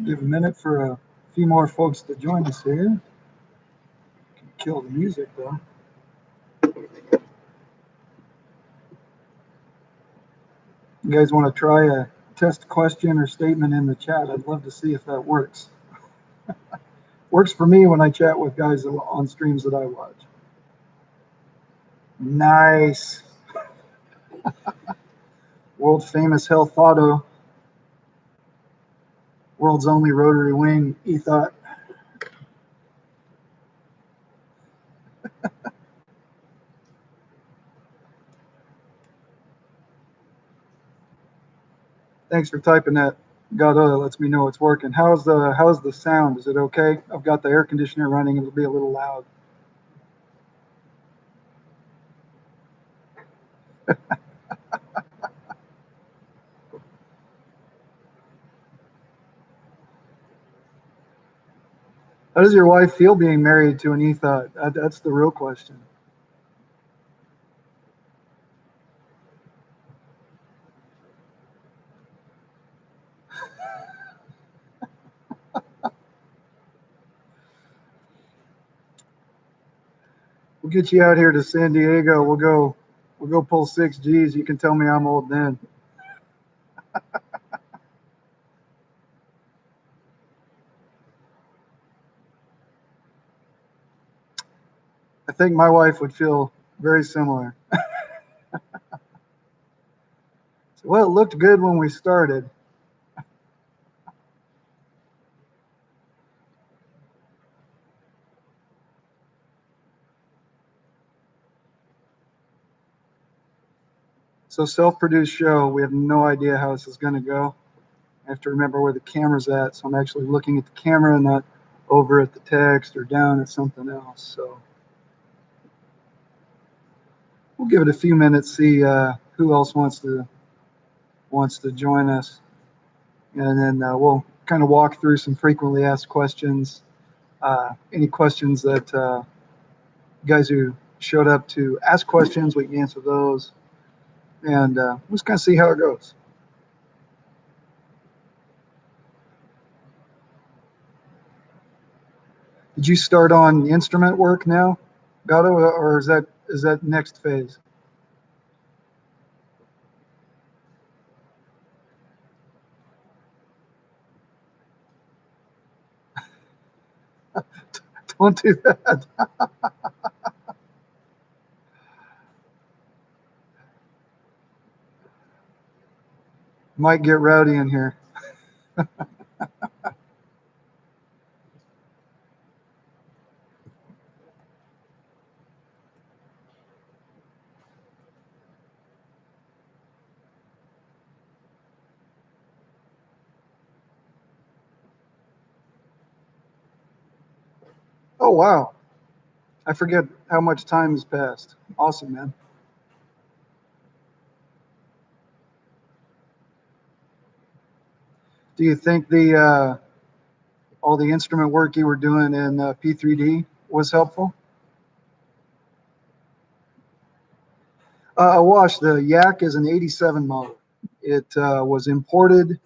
Give a minute for a few more folks to join us here. Can kill the music though. You guys want to try a test question or statement in the chat? I'd love to see if that works. Works for me when I chat with guys on streams that I watch. Nice. World famous Health Auto. World's only rotary wing, E-Thought. Thanks for typing that. That lets me know it's working. How's the sound? Is it okay? I've got the air conditioner running. It'll be a little loud. How does your wife feel being married to an E-Thought? That's the real question. We'll get you out here to San Diego. We'll go pull 6 Gs. You can tell me I'm old then. I think my wife would feel very similar. Well, it looked good when we started. So self-produced show, we have no idea how this is going to go. I have to remember where the camera's at, so I'm actually looking at the camera, not over at the text or down at something else. So we'll give it a few minutes, see who else wants to join us, and then we'll kind of walk through some frequently asked questions. Any questions that guys who showed up to ask questions, we can answer those. And we'll just kind of see how it goes. Did you start on instrument work now, Gato, or is that next phase? Don't do that. Might get rowdy in here. Oh, wow. I forget how much time has passed. Awesome, man. Do you think all the instrument work you were doing in P3D was helpful? Wash, the Yak is an 87 model. It was imported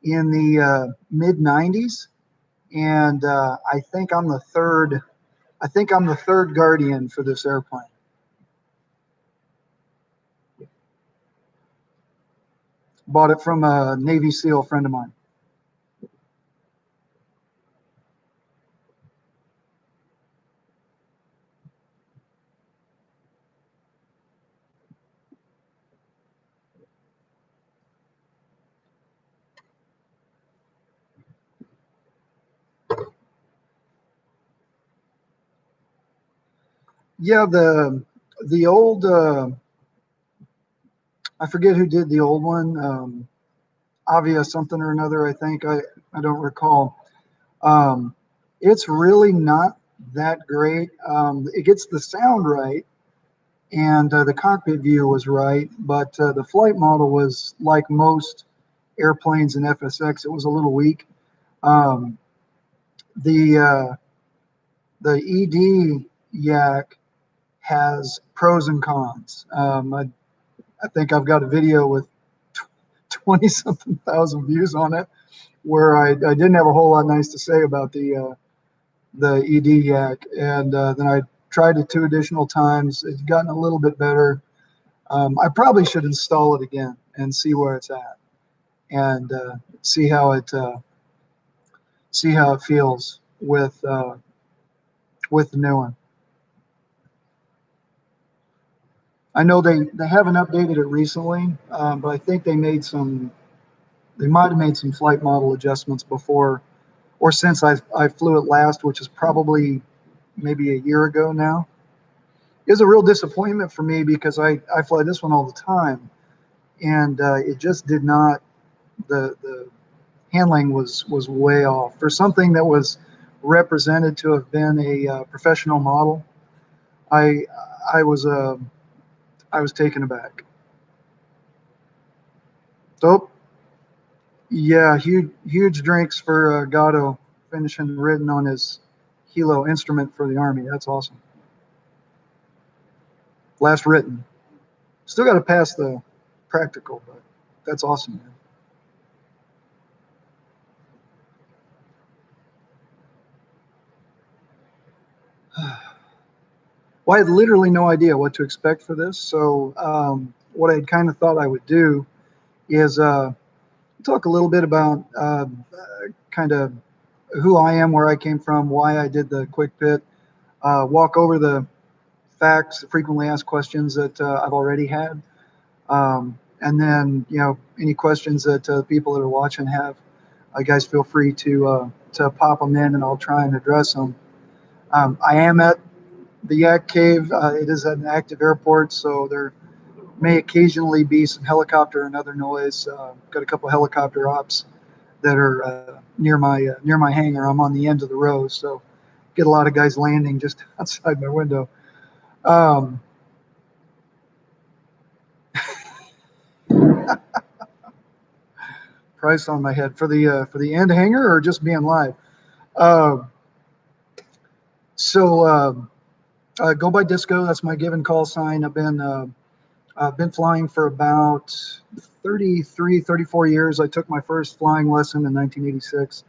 in the mid 90s, and I think I'm the third guardian for this airplane. Bought it from a Navy SEAL friend of mine. Yeah, the old I forget who did the old one. Avia something or another, I think. I don't recall. It's really not that great. It gets the sound right, and the cockpit view was right, but the flight model was like most airplanes in FSX. It was a little weak. The ED Yak has pros and cons. I think I've got a video with 20 something thousand views on it, where I didn't have a whole lot nice to say about the ED yak. And then I tried it 2 additional times. It's gotten a little bit better. I probably should install it again and see where it's at, and see how it feels with the new one. I know they haven't updated it recently, but I think they might have made some flight model adjustments before or since I flew it last, which is probably maybe a year ago now. It was a real disappointment for me because I fly this one all the time, and it just did not. The handling was way off for something that was represented to have been a professional model. I I was I was taken aback. So yeah, huge drinks for Gatto finishing written on his Hilo instrument for the Army. That's awesome. Last written. Still got to pass the practical, but that's awesome, man. Well, I had literally no idea what to expect for this. So what I kind of thought I would do is talk a little bit about kind of who I am, where I came from, why I did the QuickPit, walk over the facts, frequently asked questions that I've already had, and then any questions that people that are watching have. Guys, feel free to pop them in, and I'll try and address them. I am at the Yak Cave. It is at an active airport, so there may occasionally be some helicopter and other noise. Got a couple helicopter ops that are near my hangar. I'm on the end of the row, so get a lot of guys landing just outside my window. Um, Price on my head for the end hangar or just being live. Uh, so go by Disco. That's my give and call sign. I've been flying for about 33, 34 years. I took my first flying lesson in 1986.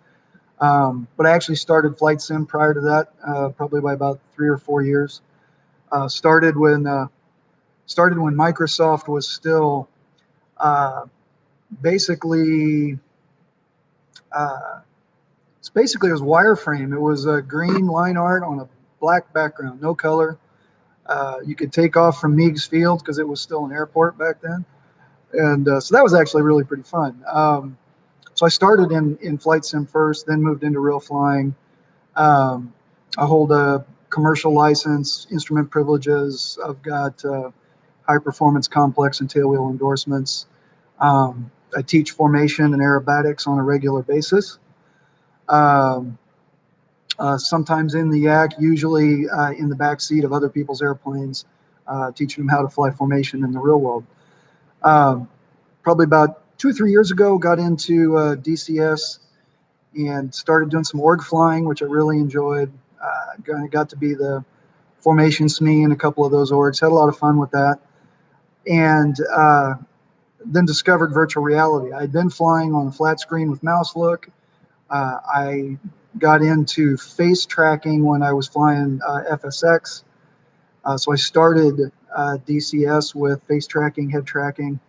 But I actually started flight sim prior to that, probably by about 3 or 4 years. Started when Microsoft was still uh, basically uh, it was wireframe. It was a green line art on a black background, no color. You could take off from Meigs Field because it was still an airport back then, and so that was actually really pretty fun. So I started in flight sim first, then moved into real flying. Um, I hold a commercial license, instrument privileges. I've got high performance complex and tailwheel endorsements. I teach formation and aerobatics on a regular basis. Um, Sometimes in the Yak, usually in the back seat of other people's airplanes, teaching them how to fly formation in the real world. Um, Probably about 2 or 3 years ago, got into DCS and started doing some org flying, which I really enjoyed. Got to be the formation SME in a couple of those orgs. Had a lot of fun with that. And then discovered virtual reality. I'd been flying on a flat screen with mouse look. I got into face tracking when I was flying FSX. So I started DCS with face tracking, head tracking,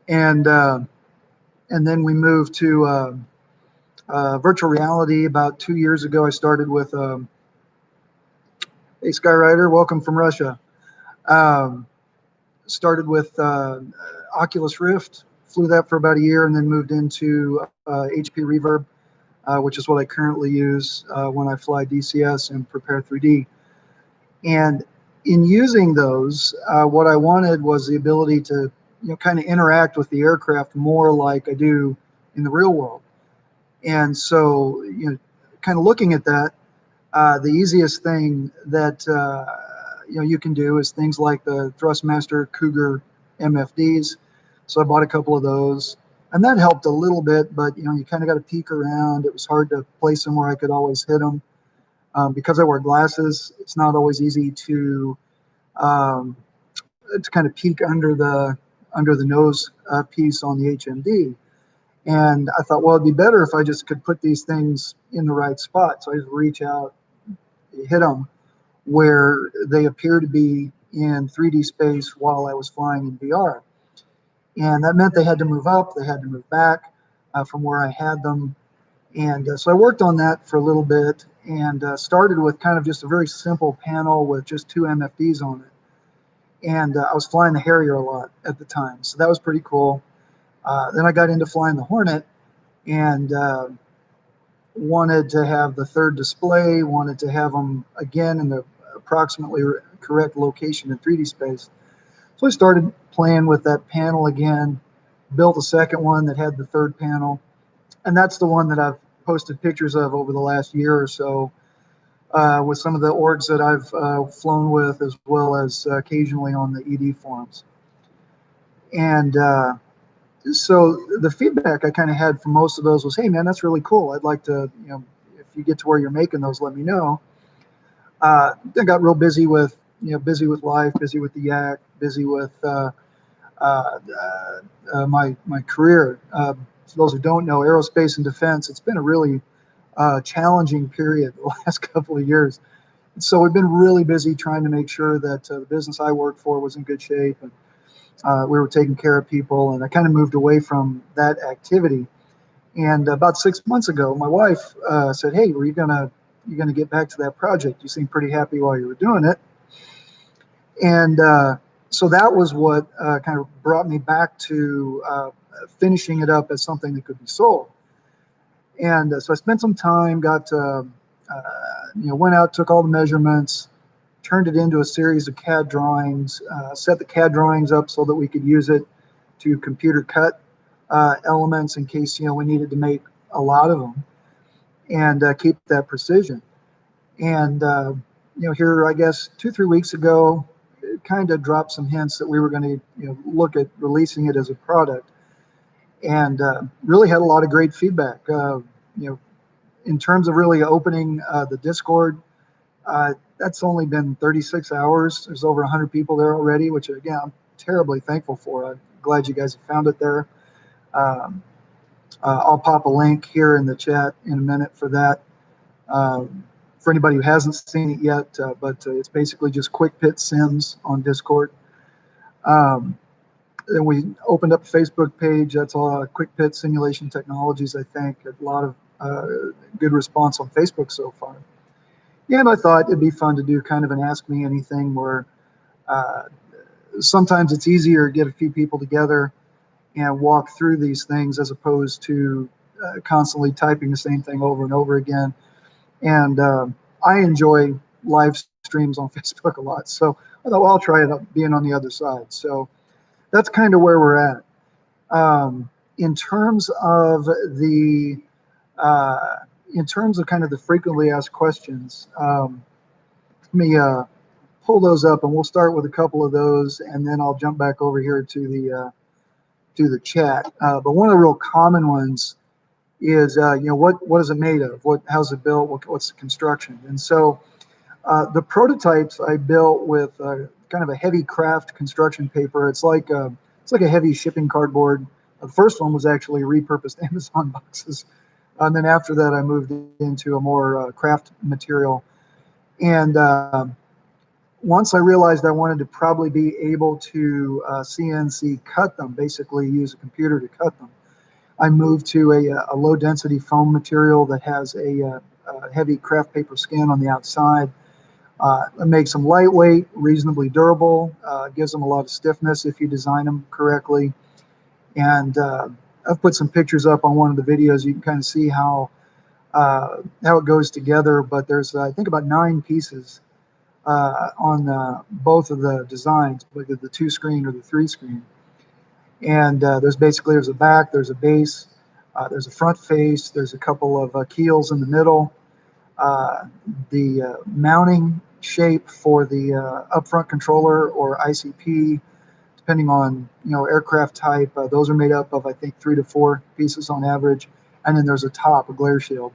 and then we moved to virtual reality about 2 years ago. I started with hey Skyrider, welcome from Russia. Um, Started with Oculus Rift, flew that for about a year, and then moved into HP Reverb, which is what I currently use when I fly DCS and prepare 3D. And in using those, what I wanted was the ability to kind of interact with the aircraft more like I do in the real world. And so, kind of looking at that, the easiest thing that you can do is things like the Thrustmaster Cougar MFDs. So I bought a couple of those, and that helped a little bit. But you kind of got to peek around. It was hard to place them where I could always hit them because I wear glasses. It's not always easy to kind of peek under under the nose piece on the HMD. And I thought, well, it'd be better if I just could put these things in the right spot. So I just reach out, hit them where they appear to be in 3D space while I was flying in VR. And that meant they had to move up, they had to move back from where I had them. And so I worked on that for a little bit and started with kind of just a very simple panel with just 2 MFDs on it. And I was flying the Harrier a lot at the time, so that was pretty cool. Then I got into flying the Hornet and wanted to have the third display, wanted to have them again in the approximately correct location in 3D space. So I started playing with that panel again, built a second one that had the third panel, and that's the one that I've posted pictures of over the last year or so with some of the orgs that I've flown with, as well as occasionally on the ED forums. And so the feedback I kind of had from most of those was, hey man, that's really cool. I'd like to, if you get to where you're making those, let me know. I got real busy with, busy with life, busy with the yak, busy with my career. For those who don't know, aerospace and defense, it's been a really challenging period the last couple of years. So we've been really busy trying to make sure that the business I worked for was in good shape, and we were taking care of people, and I kind of moved away from that activity. And about 6 months ago, my wife said, "Hey, were you gonna get back to that project? You seemed pretty happy while you were doing it." And so that was what kind of brought me back to finishing it up as something that could be sold. And so I spent some time, went out, took all the measurements, turned it into a series of CAD drawings, set the CAD drawings up so that we could use it to computer cut elements in case, we needed to make a lot of them, and keep that precision. And, here, I guess, 2-3 weeks ago, it kind of dropped some hints that we were going to, look at releasing it as a product. And really had a lot of great feedback. In terms of really opening the Discord, that's only been 36 hours. There's over 100 people there already, which again, I'm terribly thankful for. I'm glad you guys have found it there. I'll pop a link here in the chat in a minute for that. For anybody who hasn't seen it yet, but it's basically just QuickPit Sims on Discord. Then we opened up a Facebook page. That's all QuickPit Simulation Technologies, I think. A lot of good response on Facebook so far. Yeah, and I thought it'd be fun to do kind of an Ask Me Anything where sometimes it's easier to get a few people together and walk through these things as opposed to constantly typing the same thing over and over again. And I enjoy live streams on Facebook a lot. So I thought, well, I'll try it being on the other side. So that's kind of where we're at. In terms of kind of the frequently asked questions, let me pull those up, and we'll start with a couple of those, and then I'll jump back over here to the chat. But one of the real common ones is, what is it made of? How's it built? What's the construction? And so the prototypes I built with kind of a heavy craft construction paper. It's like a heavy shipping cardboard. The first one was actually repurposed Amazon boxes. And then after that, I moved into a more craft material. And once I realized I wanted to probably be able to CNC cut them, basically use a computer to cut them, I moved to a low density foam material that has a heavy craft paper skin on the outside. It makes them lightweight, reasonably durable, gives them a lot of stiffness if you design them correctly. And I've put some pictures up on one of the videos. You can kind of see how it goes together. But there's, I think, about 9 pieces on both of the designs, whether the 2-screen or the 3-screen. And there's a back, there's a base, there's a front face, there's a couple of keels in the middle. The mounting shape for the upfront controller or ICP, depending on aircraft type, those are made up of, I think, 3 to 4 pieces on average, and then there's a top, a glare shield.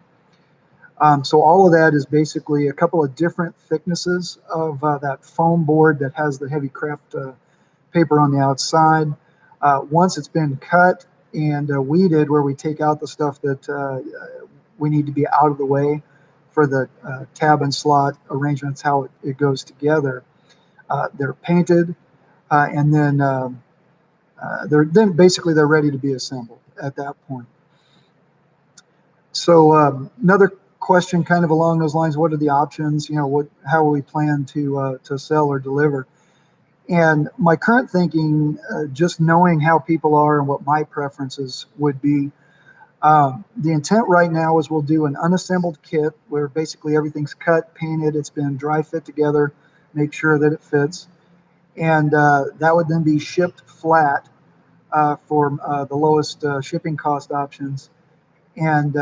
So all of that is basically a couple of different thicknesses of that foam board that has the heavy craft paper on the outside. Once it's been cut and weeded, where we take out the stuff that we need to be out of the way for the tab and slot arrangements, how it goes together, they're painted, and then basically they're ready to be assembled at that point. So another question kind of along those lines, what are the options? How will we plan to sell or deliver? And my current thinking, just knowing how people are and what my preferences would be, the intent right now is we'll do an unassembled kit where basically everything's cut, painted, it's been dry fit together, make sure that it fits. And that would then be shipped flat for the lowest shipping cost options. And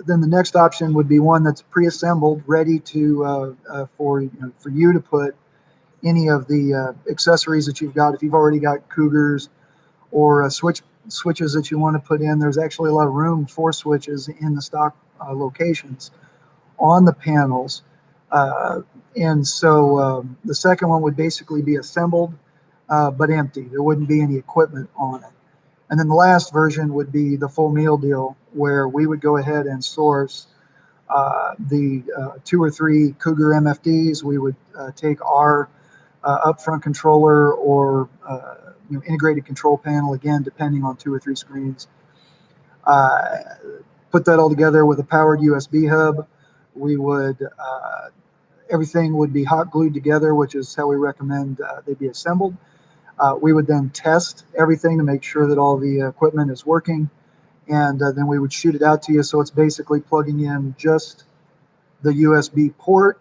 then the next option would be one that's pre-assembled, ready to for you to put any of the accessories that you've got. If you've already got cougars or switches that you want to put in, there's actually a lot of room for switches in the stock locations on the panels. And so the second one would basically be assembled but empty. There wouldn't be any equipment on it. And then the last version would be the full meal deal, where we would go ahead and source the 2 or 3 Cougar MFDs. We would take our upfront controller or integrated control panel, again, depending on 2 or 3 screens. Put that all together with a powered USB hub. We would, everything would be hot glued together, which is how we recommend they be assembled. We would then test everything to make sure that all the equipment is working, and then we would shoot it out to you. So it's basically plugging in just the USB port.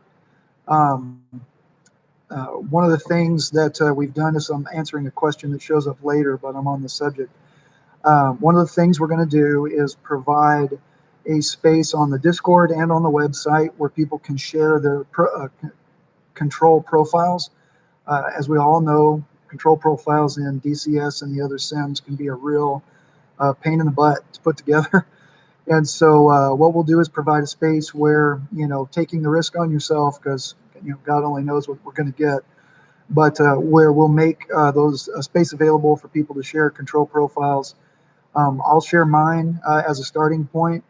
One of the things that we've done is, I'm answering a question that shows up later, but I'm on the subject. One of the things we're going to do is provide a space on the Discord and on the website where people can share their control profiles. As we all know, control profiles in DCS and the other sims can be a real pain in the butt to put together. And so what we'll do is provide a space where, taking the risk on yourself, because God only knows what we're going to get, but where we'll make those space available for people to share control profiles. I'll share mine as a starting point.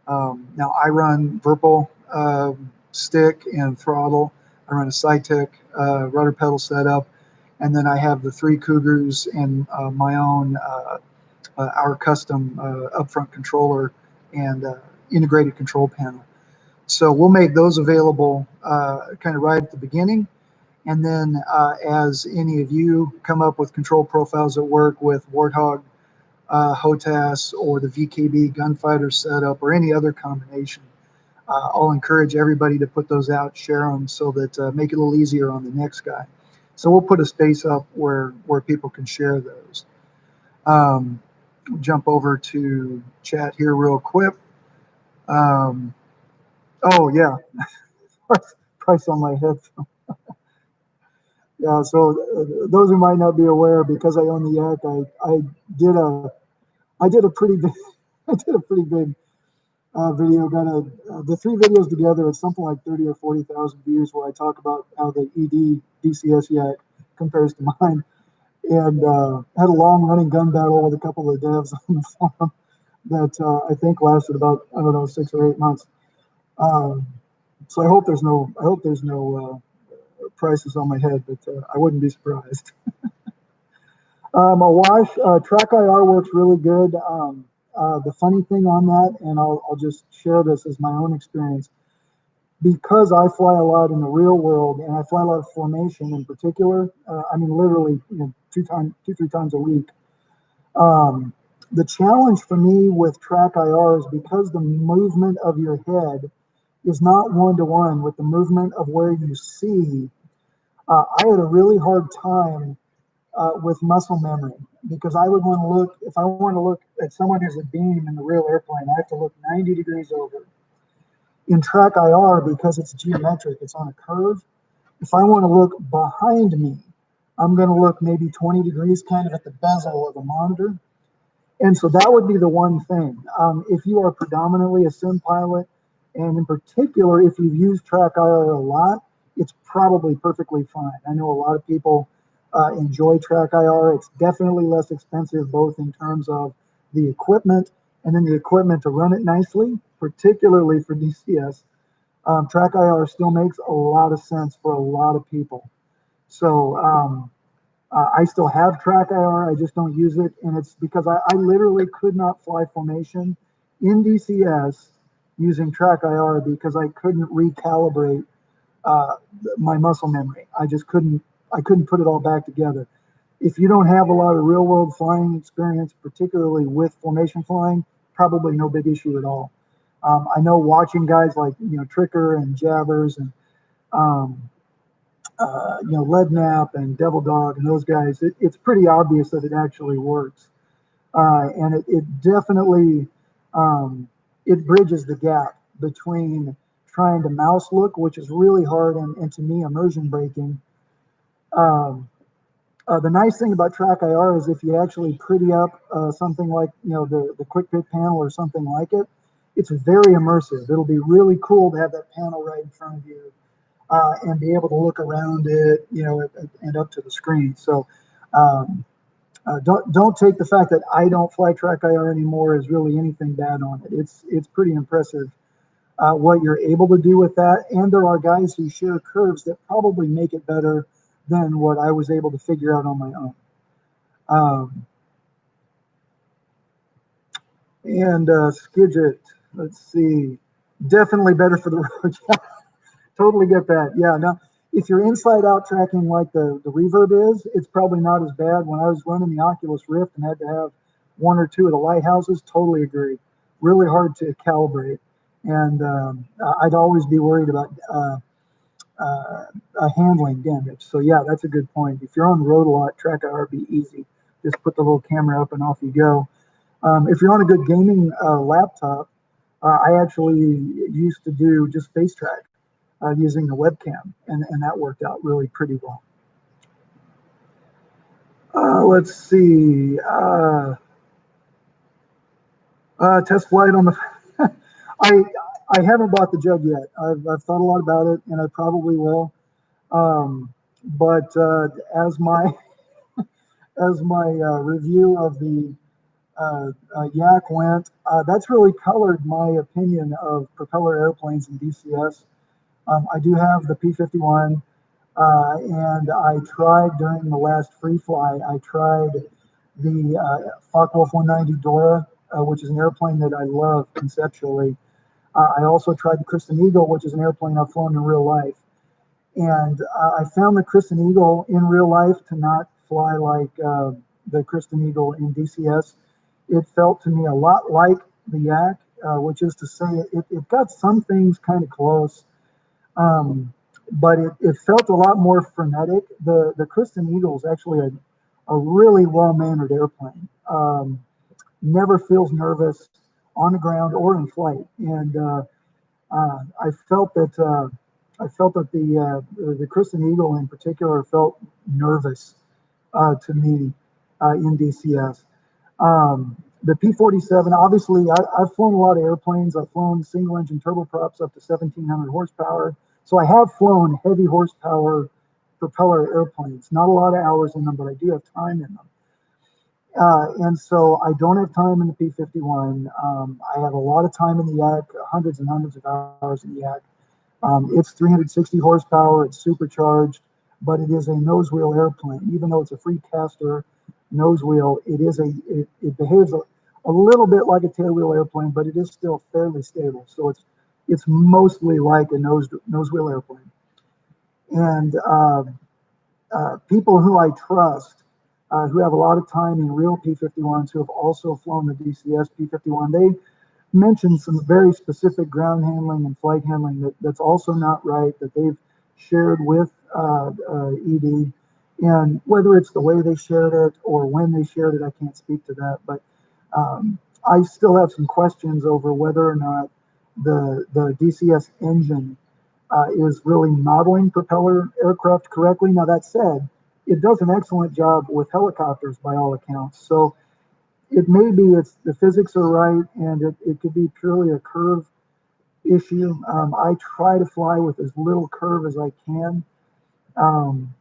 Now I run Virpil stick and throttle. I run a Cytec rudder pedal setup, and then I have the 3 Cougars and my own our custom upfront controller and integrated control panel. So we'll make those available kind of right at the beginning. And then as any of you come up with control profiles that work with Warthog, HOTAS, or the VKB gunfighter setup, or any other combination, I'll encourage everybody to put those out, share them, so that make it a little easier on the next guy. So we'll put a space up where people can share those. Jump over to chat here real quick. Oh yeah, price on my headphone. Yeah, so those who might not be aware, because I own the Yak, I did a pretty big video. Got the 3 videos together. It's something like 30 or 40,000 views, where I talk about how the ED DCS Yak compares to mine, and had a long running gun battle with a couple of devs on the forum that I think lasted about, I don't know, 6 or 8 months. So I hope there's no prices on my head, but I wouldn't be surprised. Awash, Track IR works really good. The funny thing on that, and I'll just share this as my own experience, because I fly a lot in the real world, and I fly a lot of formation in particular. I mean, literally, 3 times a week. The challenge for me with Track IR is because the movement of your head is not one-to-one with the movement of where you see. I had a really hard time with muscle memory, because I would want to look, if I want to look at someone who's a beam in the real airplane, I have to look 90 degrees over. In Track IR, because it's geometric, it's on a curve, if I want to look behind me, I'm going to look maybe 20 degrees kind of at the bezel of the monitor. And so that would be the one thing. If you are predominantly a sim pilot, and in particular, if you've used Track IR a lot, it's probably perfectly fine. I know a lot of people enjoy track IR. It's definitely less expensive, both in terms of the equipment and then the equipment to run it nicely, particularly for DCS. Track IR still makes a lot of sense for a lot of people. So I still have track IR, I just don't use it. And it's because I literally could not fly formation in DCS using track IR because I couldn't recalibrate uh, my muscle memory. I couldn't put it all back together. If you don't have a lot of real world flying experience, particularly with formation flying, probably no big issue at all. I know watching guys like, Tricker and Jabbers and, um, Leadnap and Devil Dog and those guys, it's pretty obvious that it actually works. And it definitely, um, it bridges the gap between trying to mouse look, which is really hard and to me immersion breaking. Um, the nice thing about track IR is if you actually pretty up something like the QuickPit panel or something like it, it's very immersive. It'll be really cool to have that panel right in front of you and be able to look around it, and up to the screen. So um, don't take the fact that I don't fly track IR anymore as really anything bad on it. It's pretty impressive what you're able to do with that. And there are guys who share curves that probably make it better than what I was able to figure out on my own. Um, and Skidget, let's see, definitely better for the road. Totally get that. Yeah. Now, if you're inside out tracking like the Reverb is, it's probably not as bad. When I was running the Oculus Rift and had to have one or two of the lighthouses, totally agree. Really hard to calibrate. And I'd always be worried about handling damage. So, yeah, that's a good point. If you're on the road a lot, track IR be easy. Just put the little camera up and off you go. If you're on a good gaming laptop, I actually used to do just face track using the webcam, and that worked out really pretty well. Let's see. Test flight on the. I I haven't bought the jug yet. I've thought a lot about it, and I probably will. But as my review of the Yak went, that's really colored my opinion of propeller airplanes in DCS. I do have the P-51, and I tried during the last free fly, I tried the Focke-Wulf 190 Dora, which is an airplane that I love conceptually. I also tried the Kristen Eagle, which is an airplane I've flown in real life. And I found the Kristen Eagle in real life to not fly like the Kristen Eagle in DCS. It felt to me a lot like the Yak, which is to say it got some things kind of close, but it felt a lot more frenetic. The Kristen Eagle is actually a really well-mannered airplane. Never feels nervous on the ground or in flight. And I felt that the Kristen Eagle in particular felt nervous to me in DCS. The P-47, obviously, I've flown a lot of airplanes. I've flown single engine turboprops up to 1,700 horsepower. So I have flown heavy horsepower propeller airplanes. Not a lot of hours in them, but I do have time in them. And so I don't have time in the P-51. I have a lot of time in the Yak, hundreds and hundreds of hours in the Yak. It's 360 horsepower, it's supercharged, but it is a nose wheel airplane. Even though it's a free caster nose wheel, it behaves a little bit like a tailwheel airplane, but it is still fairly stable. So it's mostly like a nose wheel airplane. And people who I trust, who have a lot of time in real P-51s, who have also flown the DCS P-51, they mentioned some very specific ground handling and flight handling that's also not right, that they've shared with ED. And whether it's the way they shared it or when they shared it, I can't speak to that. But I still have some questions over whether or not the DCS engine is really modeling propeller aircraft correctly. Now, that said, it does an excellent job with helicopters by all accounts. So it may be the physics are right, and it could be purely a curve issue. I try to fly with as little curve as I can. Um,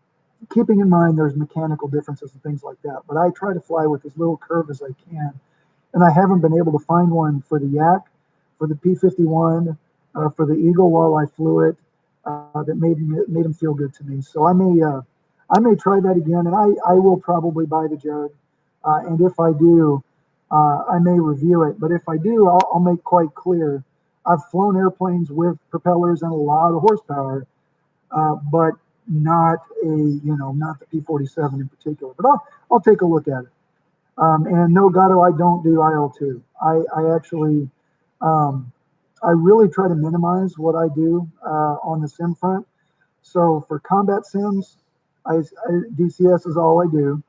keeping in mind there's mechanical differences and things like that. But I try to fly with as little curve as I can, and I haven't been able to find one for the Yak, for the P-51, for the Eagle while I flew it, that made him feel good to me. So I may try that again, and I will probably buy the Jug, and if I do, I may review it. But if I do, I'll make quite clear I've flown airplanes with propellers and a lot of horsepower, but not not the P-47 in particular. But I'll take a look at it. And no, Gato, I don't do IL-2. I actually, I really try to minimize what I do on the sim front. So for combat sims, DCS is all I do.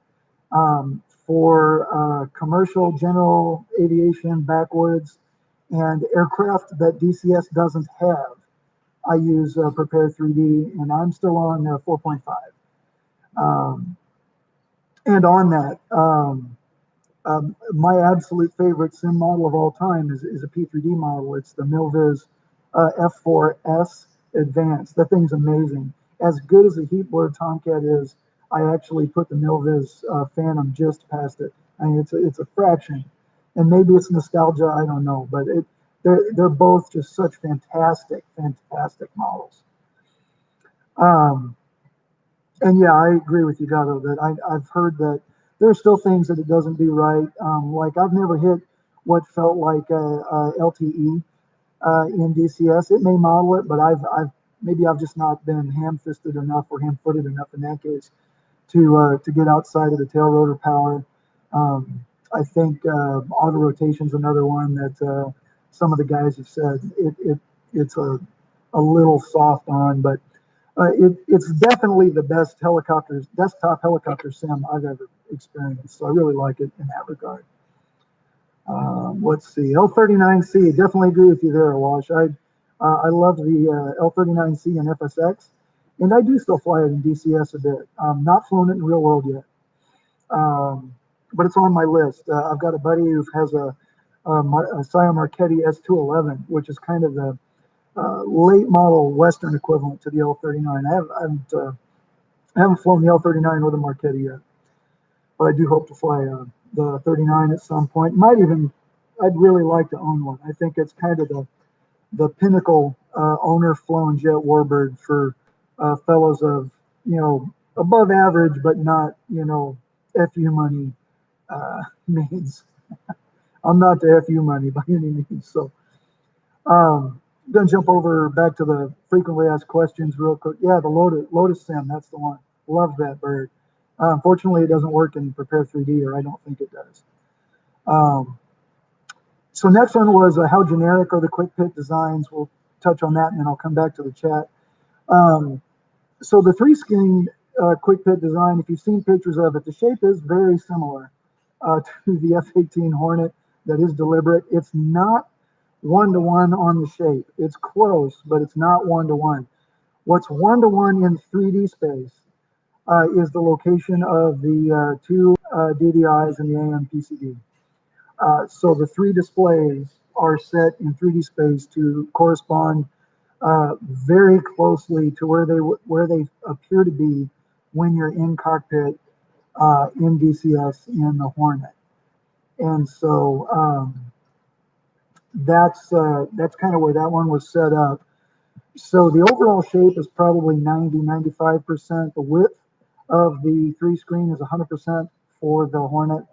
For commercial, general aviation, backwoods, and aircraft that DCS doesn't have, I use Prepare 3D, and I'm still on 4.5. Um, and on that, my absolute favorite sim model of all time is a P3D model. It's the Milviz F4S Advanced. That thing's amazing. As good as the Heatblur Tomcat is, I actually put the Milviz Phantom just past it. I mean, it's a fraction, and maybe it's nostalgia. I don't know, but they're both just such fantastic models. Um, and yeah, I agree with you, Gato, that I've heard that there's still things that it doesn't do right. Like I've never hit what felt like a LTE in DCS. It may model it, but maybe I've just not been ham-fisted enough or ham-footed enough in that case to get outside of the tail rotor power. I think auto rotation's another one that some of the guys have said it's a little soft on, but it's definitely the best desktop helicopter sim I've ever experienced. So I really like it in that regard. Let's see, L39C. Definitely agree with you there, Wash. I love the L39C and FSX, and I do still fly it in DCS a bit. Not flown it in real world yet, but it's on my list. I've got a buddy who has a Scion Marchetti S211, which is kind of the late model Western equivalent to the L39. I haven't flown the L39 or the Marchetti yet, but I do hope to fly the 39 at some point. I'd really like to own one. I think it's kind of the pinnacle owner flown jet warbird for fellows of, above average, but not, FU money means. I'm not the FU money by any means. So, I'm gonna jump over back to the frequently asked questions real quick. Yeah, the Lotus Sim, that's the one. Love that bird. Unfortunately, it doesn't work in Prepare 3D, or I don't think it does. So next one was how generic are the QuickPit designs? We'll touch on that, and then I'll come back to the chat. So the three-screen QuickPit design, if you've seen pictures of it, the shape is very similar to the F-18 Hornet. That is deliberate. It's not one-to-one on the shape. It's close, but it's not one-to-one. What's one-to-one in 3D space is the location of the two DDIs and the AM PCD. So the three displays are set in 3D space to correspond very closely to where they appear to be when you're in cockpit in DCS in the Hornet. And so that's kind of where that one was set up. So the overall shape is probably 95%. The width of the three screen is 100% for the Hornet.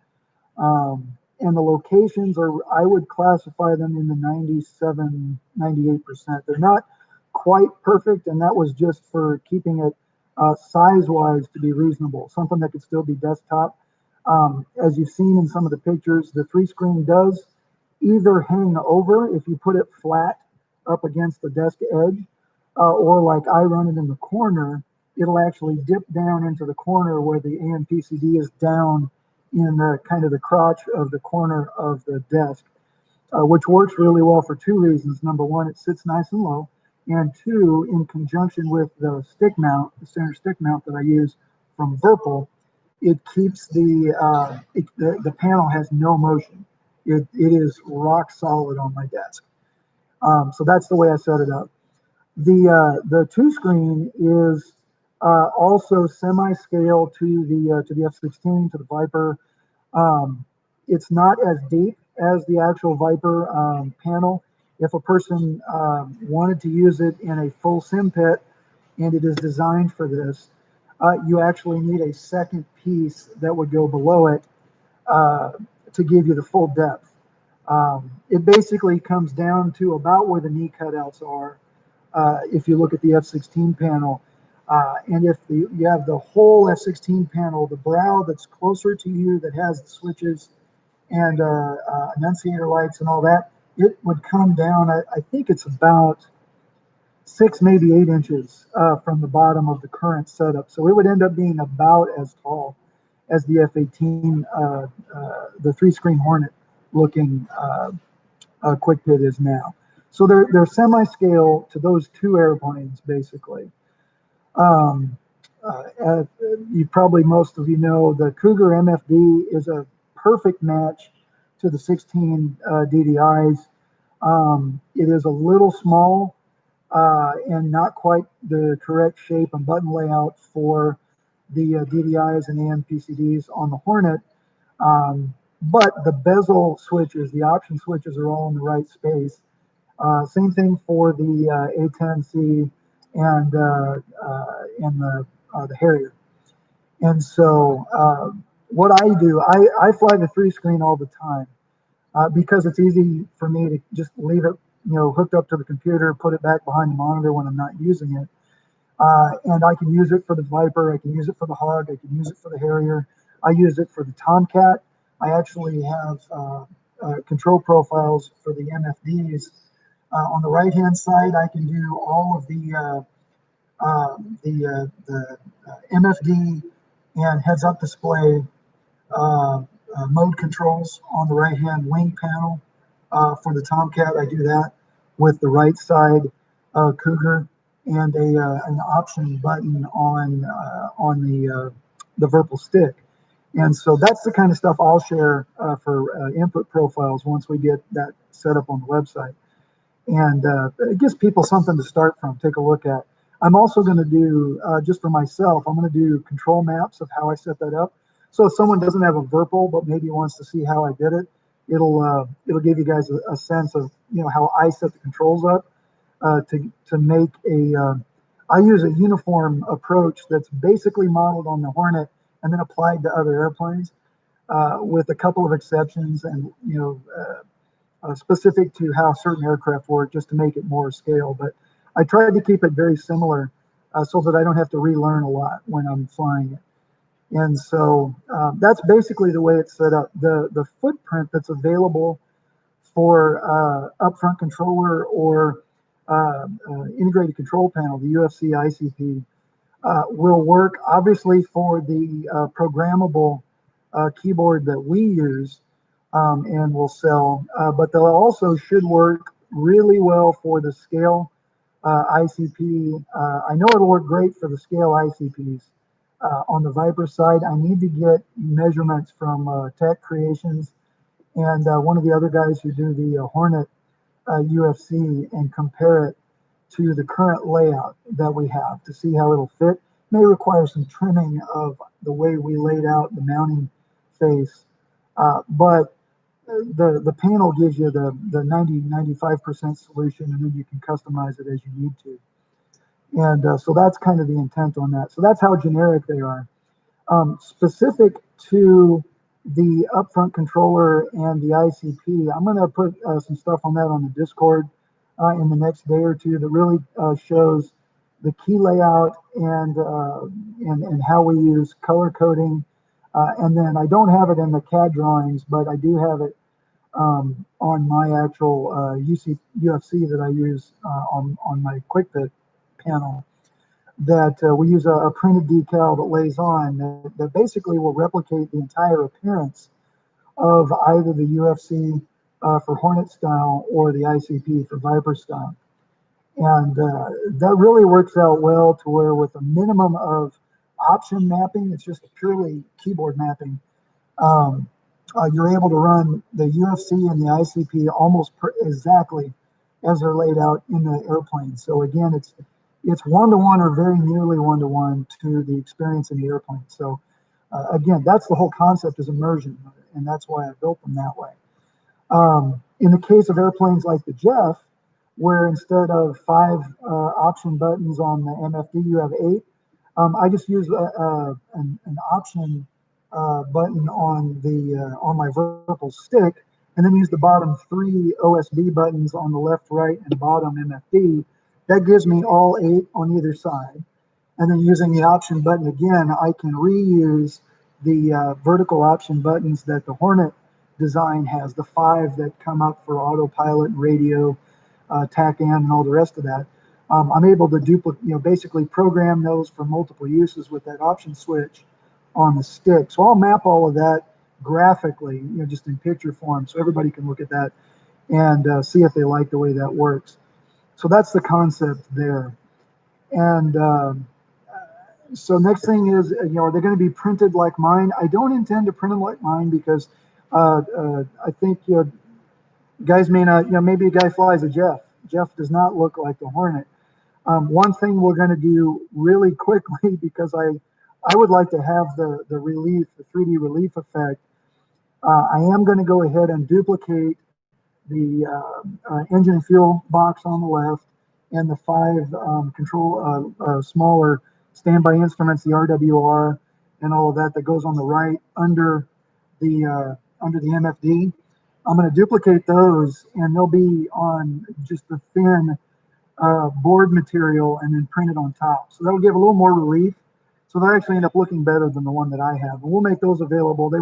And the locations I would classify them in the 97, 98%. They're not quite perfect, and that was just for keeping it size-wise to be reasonable, something that could still be desktop. As you've seen in some of the pictures, the three screen does either hang over if you put it flat up against the desk edge, or like I run it in the corner, it'll actually dip down into the corner where the AMPCD is down in the kind of the crotch of the corner of the desk, which works really well for two reasons. Number one, it sits nice and low, and two, in conjunction with the stick mount, the center stick mount that I use from Virpil, it keeps the panel has no motion. It is rock solid on my desk. So that's the way I set it up. The two screen is Also semi-scale to the F-16, to the Viper. Um, it's not as deep as the actual Viper panel. If a person wanted to use it in a full sim pit, and it is designed for this, you actually need a second piece that would go below it uh, to give you the full depth. It basically comes down to about where the knee cutouts are if you look at the F-16 panel. And if you have the whole F-16 panel, the brow that's closer to you that has the switches and annunciator lights and all that, it would come down, I think it's about 6, maybe 8 inches from the bottom of the current setup. So it would end up being about as tall as the F-18, the 3-screen Hornet looking QuickPit is now. So they're semi-scale to those two airplanes, basically. Um, you probably, most of you know, the Cougar MFD is a perfect match to the 16 DDIs. It is a little small and not quite the correct shape and button layout for the DDIs and AMPCDs on the Hornet. But the bezel switches, the option switches are all in the right space. Same thing for the A10C and the Harrier. And so what I do, I fly the 3-screen all the time because it's easy for me to just leave it, hooked up to the computer, put it back behind the monitor when I'm not using it. And I can use it for the Viper, I can use it for the Hog, I can use it for the Harrier, I use it for the Tomcat. I actually have control profiles for the MFDs. On the right-hand side, I can do all of the MFD and heads-up display mode controls on the right-hand wing panel. For the Tomcat, I do that with the right side Cougar and an option button on the Virpil stick. And so that's the kind of stuff I'll share for input profiles once we get that set up on the website. And it gives people something to start from, take a look at. I'm also going to do, just for myself, I'm going to do control maps of how I set that up. So if someone doesn't have a Virpil, but maybe wants to see how I did it, it'll give you guys a sense of how I set the controls up to make I use a uniform approach that's basically modeled on the Hornet and then applied to other airplanes with a couple of exceptions and specific to how certain aircraft work, just to make it more scale. But I tried to keep it very similar so that I don't have to relearn a lot when I'm flying it. And so that's basically the way it's set up. The footprint that's available for upfront controller or integrated control panel, the UFC ICP, will work obviously for the programmable keyboard that we use and will sell, but they also should work really well for the scale ICP. I know it'll work great for the scale ICPs. On the Viper side, I need to get measurements from Tech Creations and one of the other guys who do the Hornet UFC and compare it to the current layout that we have to see how it'll fit. May require some trimming of the way we laid out the mounting face, but the panel gives you the 95% solution, and then you can customize it as you need to. And so that's kind of the intent on that. So that's how generic they are. Specific to the upfront controller and the ICP, I'm going to put some stuff on that on the Discord in the next day or two that really shows the key layout and how we use color coding. And then I don't have it in the CAD drawings, but I do have it on my actual UFC that I use on my QuickPit panel. That we use a printed decal that lays on that basically will replicate the entire appearance of either the UFC for Hornet style or the ICP for Viper style. And that really works out well to where with a minimum of option mapping, it's just purely keyboard mapping, you're able to run the UFC and the ICP almost exactly as they're laid out in the airplane. So again, it's one-to-one or very nearly one-to-one to the experience in the airplane. So again, that's the whole concept, is immersion, and that's why I built them that way. In the case of airplanes like the Jeff, where instead of 5 option buttons on the MFD, you have 8, I just use an option button on my vertical stick, and then use the bottom 3 OSB buttons on the left, right, and bottom MFD. That gives me all 8 on either side. And then using the option button again, I can reuse the vertical option buttons that the Hornet design has, the 5 that come up for autopilot, radio, TACAN, and all the rest of that. I'm able to duplicate, basically program those for multiple uses with that option switch on the stick. So I'll map all of that graphically, just in picture form, so everybody can look at that and see if they like the way that works. So that's the concept there. And so next thing is, are they going to be printed like mine? I don't intend to print them like mine because I think guys may not, maybe a guy flies a Jeff. Jeff does not look like the Hornet. One thing we're going to do really quickly, because I would like to have the relief, the 3D relief effect. I am going to go ahead and duplicate the engine and fuel box on the left, and the 5 smaller standby instruments, the RWR, and all of that goes on the right under the MFD. I'm going to duplicate those, and they'll be on just the thin board material and then print it on top. So that'll give a little more relief. So they'll actually end up looking better than the one that I have. And we'll make those available. They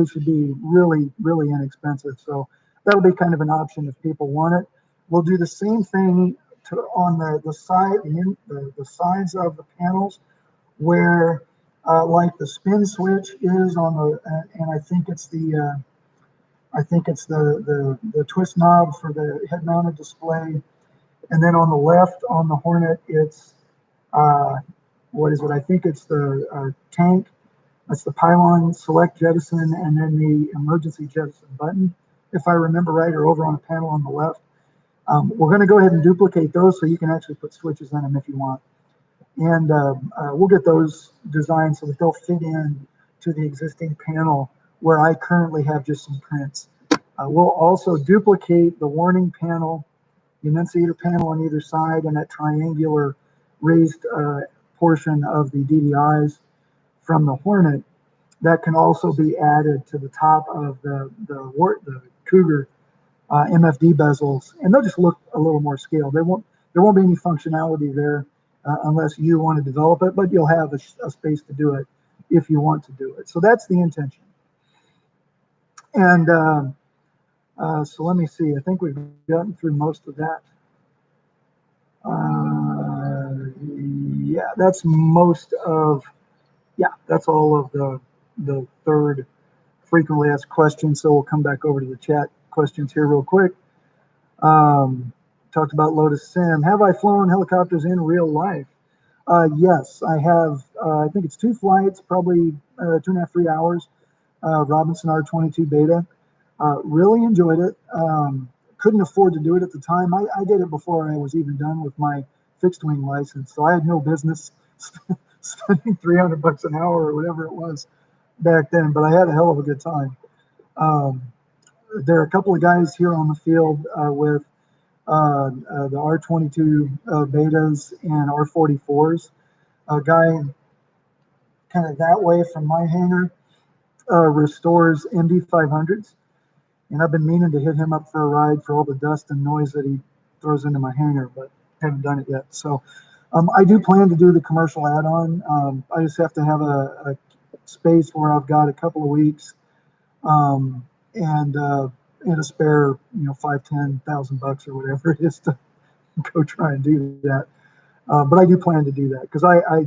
should be really, really inexpensive. So that'll be kind of an option if people want it. We'll do the same thing on the sides of the panels, where like the spin switch is on the, and I think it's the twist knob for the head-mounted display. And then on the left, on the Hornet, it's what is it? I think it's the tank. That's the pylon select jettison, and then the emergency jettison button, if I remember right, or over on the panel on the left. We're going to go ahead and duplicate those so you can actually put switches in them if you want. And we'll get those designed so that they'll fit in to the existing panel where I currently have just some prints. We'll also duplicate the warning panel, the annunciator panel on either side, and that triangular raised portion of the DDIs from the Hornet. That can also be added to the top of the Cougar MFD bezels, and they'll just look a little more scaled. There won't be any functionality there unless you want to develop it, but you'll have a space to do it if you want to do it. So that's the intention. And so let me see. I think we've gotten through most of that. Yeah, that's most of. Yeah, that's all of the third frequently asked questions. So we'll come back over to the chat questions here real quick. Talked about Lotus Sim. Have I flown helicopters in real life? Yes, I have. I think it's 2 flights, probably 2.5, 3 hours. Robinson R22 beta. Really enjoyed it. Couldn't afford to do it at the time. I did it before I was even done with my fixed wing license, so I had no business spending $300 an hour or whatever it was back then. But I had a hell of a good time. There are a couple of guys here on the field with the R22 betas and R44s. A guy kind of that way from my hangar restores MD500s, and I've been meaning to hit him up for a ride for all the dust and noise that he throws into my hangar, but haven't done it yet. So I do plan to do the commercial add-on. I just have to have a space where I've got a couple of weeks and a spare, $5,000-$10,000 or whatever it is to go try and do that. But I do plan to do that because I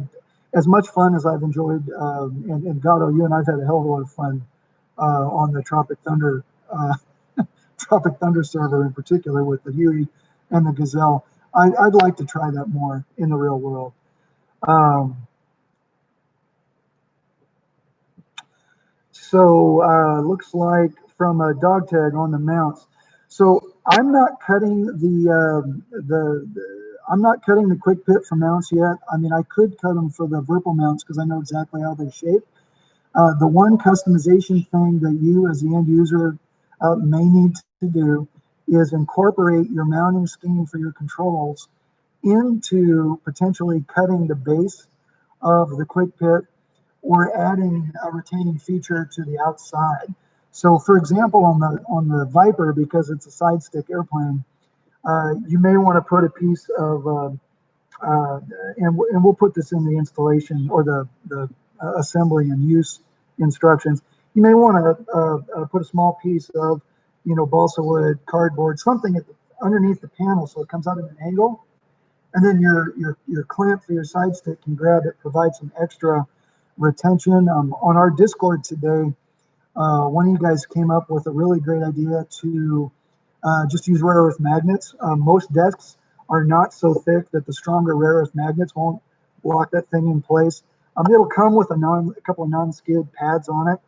as much fun as I've enjoyed, and Gato, you and I've had a hell of a lot of fun on the Tropic Thunder server in particular with the Huey and the Gazelle. I'd like to try that more in the real world. So looks like from a dog tag on the mounts. So I'm not cutting I'm not cutting the QuickPit for mounts yet. I mean, I could cut them for the Virpil mounts because I know exactly how they shape. The one customization thing that you as the end user may need to do is incorporate your mounting scheme for your controls into potentially cutting the base of the QuickPit or adding a retaining feature to the outside. So for example, on the Viper, because it's a side stick airplane, you may want to put a piece of, and we'll put this in the installation or the assembly and use instructions. You may want to put a small piece of, balsa wood, cardboard, something underneath the panel so it comes out at an angle. And then your clamp for your side stick can grab it, provide some extra retention. On our Discord today, one of you guys came up with a really great idea to just use rare earth magnets. Most desks are not so thick that the stronger rare earth magnets won't lock that thing in place. It'll come with a couple of non-skid pads on it.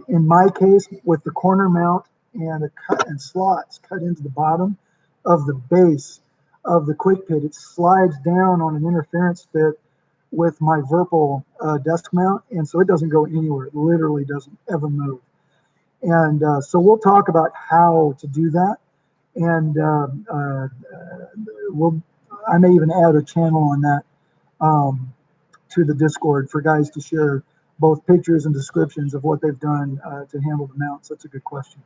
In my case, with the corner mount and a cut and slots cut into the bottom of the base of the QuickPit, it slides down on an interference fit with my Virpil desk mount, and so it doesn't go anywhere. It literally doesn't ever move. And so we'll talk about how to do that, and I may even add a channel on that to the Discord for guys to share both pictures and descriptions of what they've done to handle the mounts. That's a good question.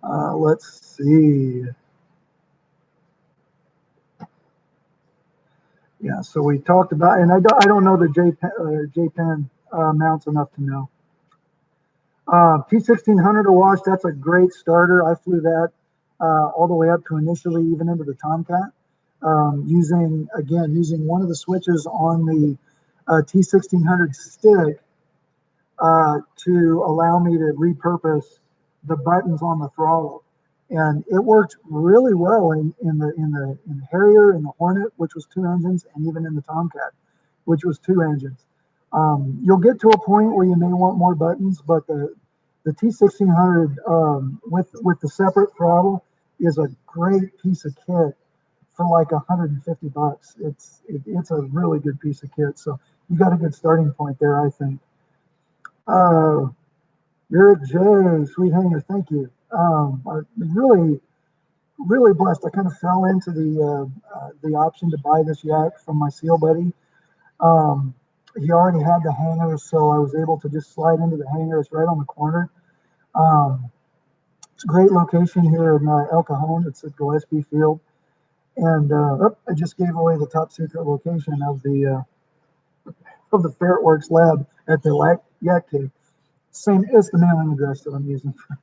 Let's see. Yeah, so we talked about, and I don't know the J-Pen mounts enough to know. T1600 awash, that's a great starter. I flew that all the way up to initially even into the Tomcat, using one of the switches on the T1600 stick to allow me to repurpose the buttons on the throttle. And it worked really well in the Harrier, in the Hornet, which was 2 engines, and even in the Tomcat, which was 2 engines. You'll get to a point where you may want more buttons, but the T1600 with the separate throttle is a great piece of kit for like $150. It's a really good piece of kit. So you got a good starting point there, I think. Eric J, Sweet Hanger, thank you. I'm really blessed. I kind of fell into the option to buy this yak from my SEAL buddy. He already had the hangar, so I was able to just slide into the hangar. It's right on the corner. It's a great location here in El Cajon. It's at Gillespie Field. And I just gave away the top secret location of the Ferret Works lab at the yak cave. Same, it's the mailing address that I'm using for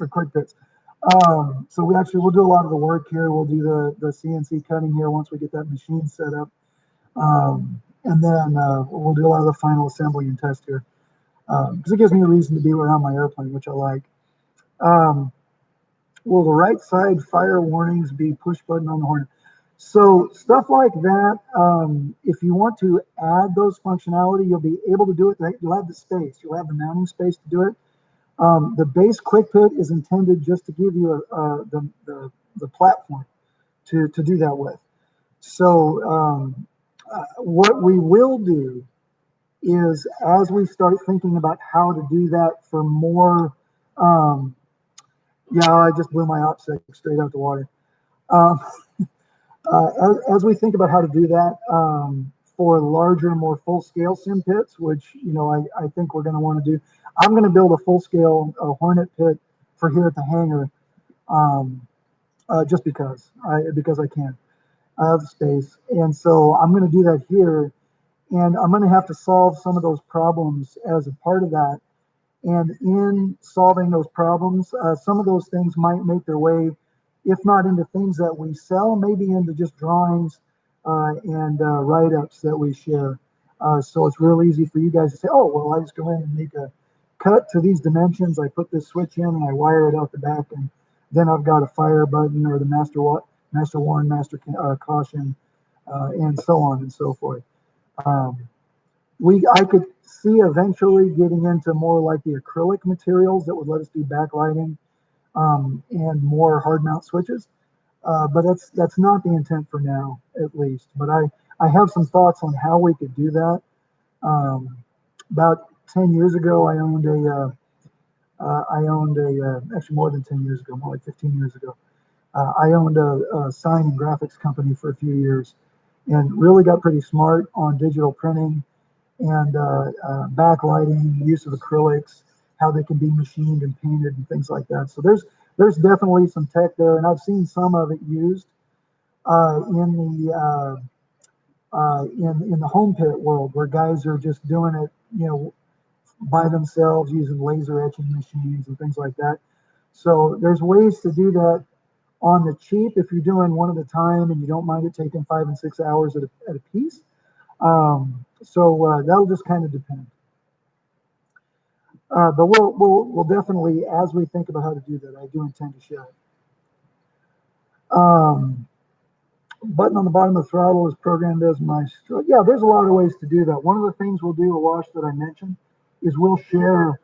QuickPits. So we'll do a lot of the work here. We'll do the CNC cutting here once we get that machine set up. And then we'll do a lot of the final assembly and test here. Because it gives me a reason to be around my airplane, which I like. Will the right side fire warnings be push button on the Hornet? So stuff like that, if you want to add those functionality, you'll be able to do it. You'll have the space. You'll have the mounting space to do it. The base QuickPit is intended just to give you the platform to do that with. So what we will do is, as we start thinking about how to do that for more, yeah, I just blew my OPSEC straight out the water. As we think about how to do that for larger, more full-scale sim pits, which I think we're going to want to do, I'm going to build a full-scale Hornet pit for here at the hangar, just because I can. I have the space, and so I'm going to do that here, and I'm going to have to solve some of those problems as a part of that. And in solving those problems, some of those things might make their way, if not into things that we sell, maybe into just drawings and write-ups that we share. So it's real easy for you guys to say, oh, well, I just go in and make a cut to these dimensions. I put this switch in and I wire it out the back, and then I've got a fire button or the master warn, master caution, and so on and so forth. I could see eventually getting into more like the acrylic materials that would let us do backlighting and more hard mount switches. but that's not the intent for now, at least. But I have some thoughts on how we could do that. Um, about 10 years ago, actually more than 10 years ago, more like 15 years ago. I owned a sign and graphics company for a few years, and really got pretty smart on digital printing and backlighting, use of acrylics, how they can be machined and painted and things like that. So there's definitely some tech there, and I've seen some of it used in the home pit world, where guys are just doing it, by themselves using laser etching machines and things like that. So there's ways to do that on the cheap if you're doing one at a time and you don't mind it taking 5 and 6 hours at a piece. So that'll just kind of depend. But we'll definitely, as we think about how to do that, I do intend to share it. Button on the bottom of the throttle is programmed as my stroke. Yeah, there's a lot of ways to do that. One of the things we'll do, Awash, that I mentioned, is we'll share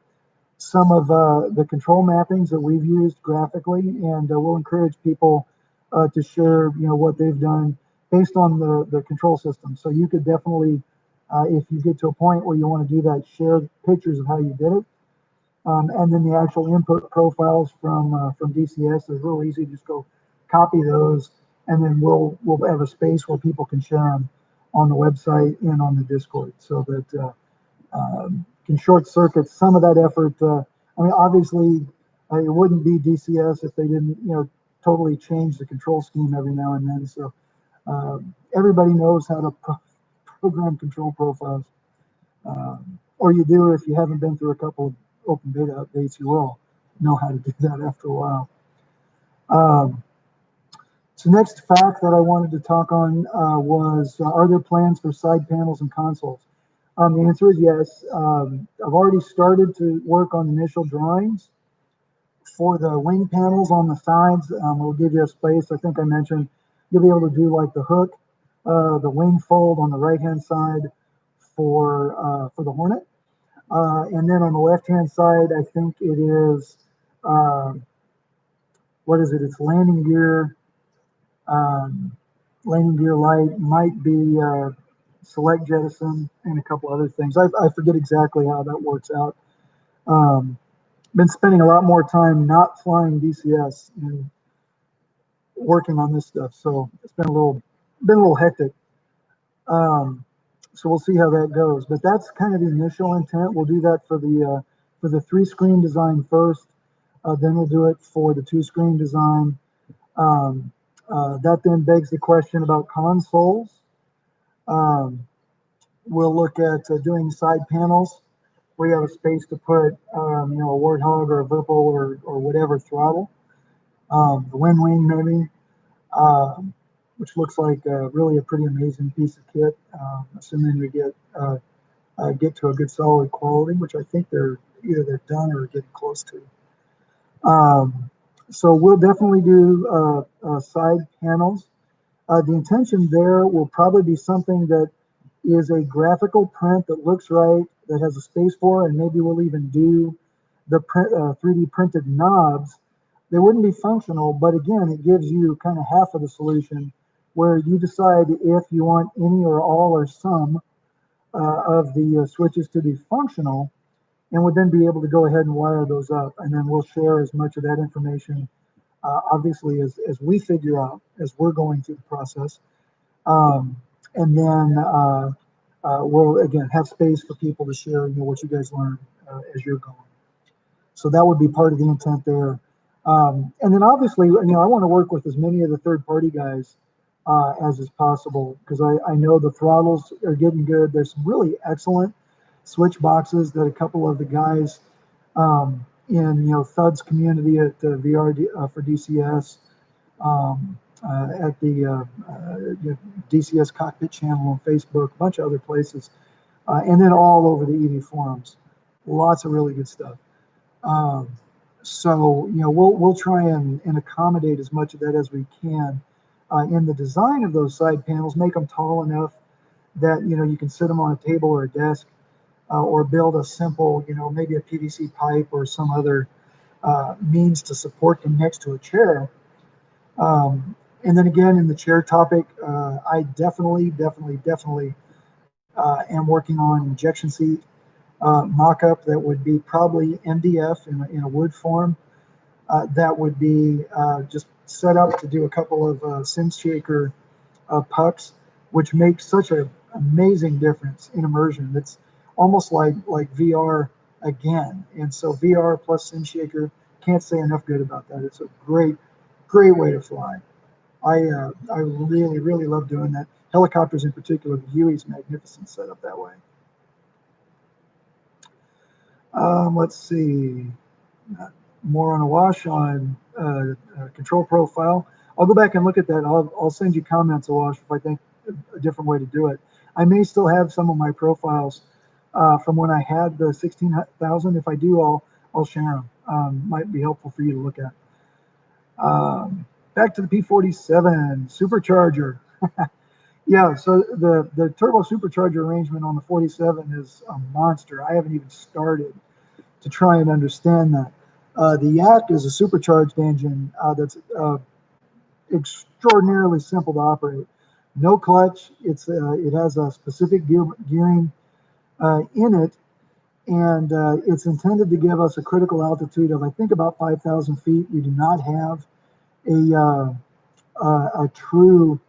some of the control mappings that we've used graphically, and we'll encourage people to share, what they've done based on the control system. So you could definitely, if you get to a point where you want to do that, share pictures of how you did it. And then the actual input profiles from DCS is real easy. Just go copy those, and then we'll have a space where people can share them on the website and on the Discord, so that can short circuit some of that effort. I mean, obviously, it wouldn't be DCS if they didn't, totally change the control scheme every now and then. So everybody knows how to program control profiles, or you do. If you haven't been through a couple of open beta updates, you will know how to do that after a while. So next fact that I wanted to talk on was, are there plans for side panels and consoles? The answer is yes. I've already started to work on initial drawings for the wing panels on the sides. We'll give you a space. I think I mentioned you'll be able to do like the hook, the wing fold on the right-hand side for the Hornet. And then on the left-hand side, I think it is, what is it? It's landing gear light, might be select jettison, and a couple other things. I forget exactly how that works out. Been spending a lot more time not flying DCS and working on this stuff, so it's been a little hectic. So we'll see how that goes. But that's kind of the initial intent. We'll do that for the 3-screen design first. Then we'll do it for the 2-screen design. That then begs the question about consoles. We'll look at doing side panels where you have a space to put, a Warthog or a Virpil or whatever throttle. The Wind Wing maybe, which looks like really a pretty amazing piece of kit, assuming we get to a good solid quality, which I think they're done or getting close to. So we'll definitely do side panels. The intention there will probably be something that is a graphical print that looks right, that has a space for, and maybe we'll even do the 3D printed knobs. They wouldn't be functional, but again, it gives you kind of half of the solution, where you decide if you want any or all or some of the switches to be functional, and would then be able to go ahead and wire those up. And then we'll share as much of that information, obviously, as we figure out as we're going through the process. And then we'll, again, have space for people to share, what you guys learn as you're going. So that would be part of the intent there. And then obviously, I want to work with as many of the third-party guys as is possible, because I know the throttles are getting good. There's some really excellent switch boxes that a couple of the guys in Thud's community at VR for DCS, at the DCS Cockpit channel on Facebook, a bunch of other places, and then all over the EV forums. Lots of really good stuff. So we'll try and accommodate as much of that as we can in the design of those side panels. Make them tall enough that you can sit them on a table or a desk, or build a simple, maybe a PVC pipe or some other means to support them next to a chair. And then again, in the chair topic, I definitely am working on injection seat mock-up that would be probably MDF in a wood form. That would be just set up to do a couple of Sims Shaker pucks, which makes such an amazing difference in immersion. It's almost like VR again. And so VR plus Sim Shaker, can't say enough good about that. It's a great way to fly. I really love doing that. Helicopters in particular, the Huey's magnificent setup that way. Let's see. More on a wash on control profile. I'll go back and look at that. I'll send you comments, Awash, if I think a different way to do it. I may still have some of my profiles from when I had the 16,000. If I do, I'll share them. Might be helpful for you to look at. Back to the P47 supercharger. Yeah, so the turbo supercharger arrangement on the 47 is a monster. I haven't even started to try and understand that. The Yak is a supercharged engine that's extraordinarily simple to operate. No clutch. It has a specific gearing in it, and it's intended to give us a critical altitude of I think about 5,000 feet. We do not have a true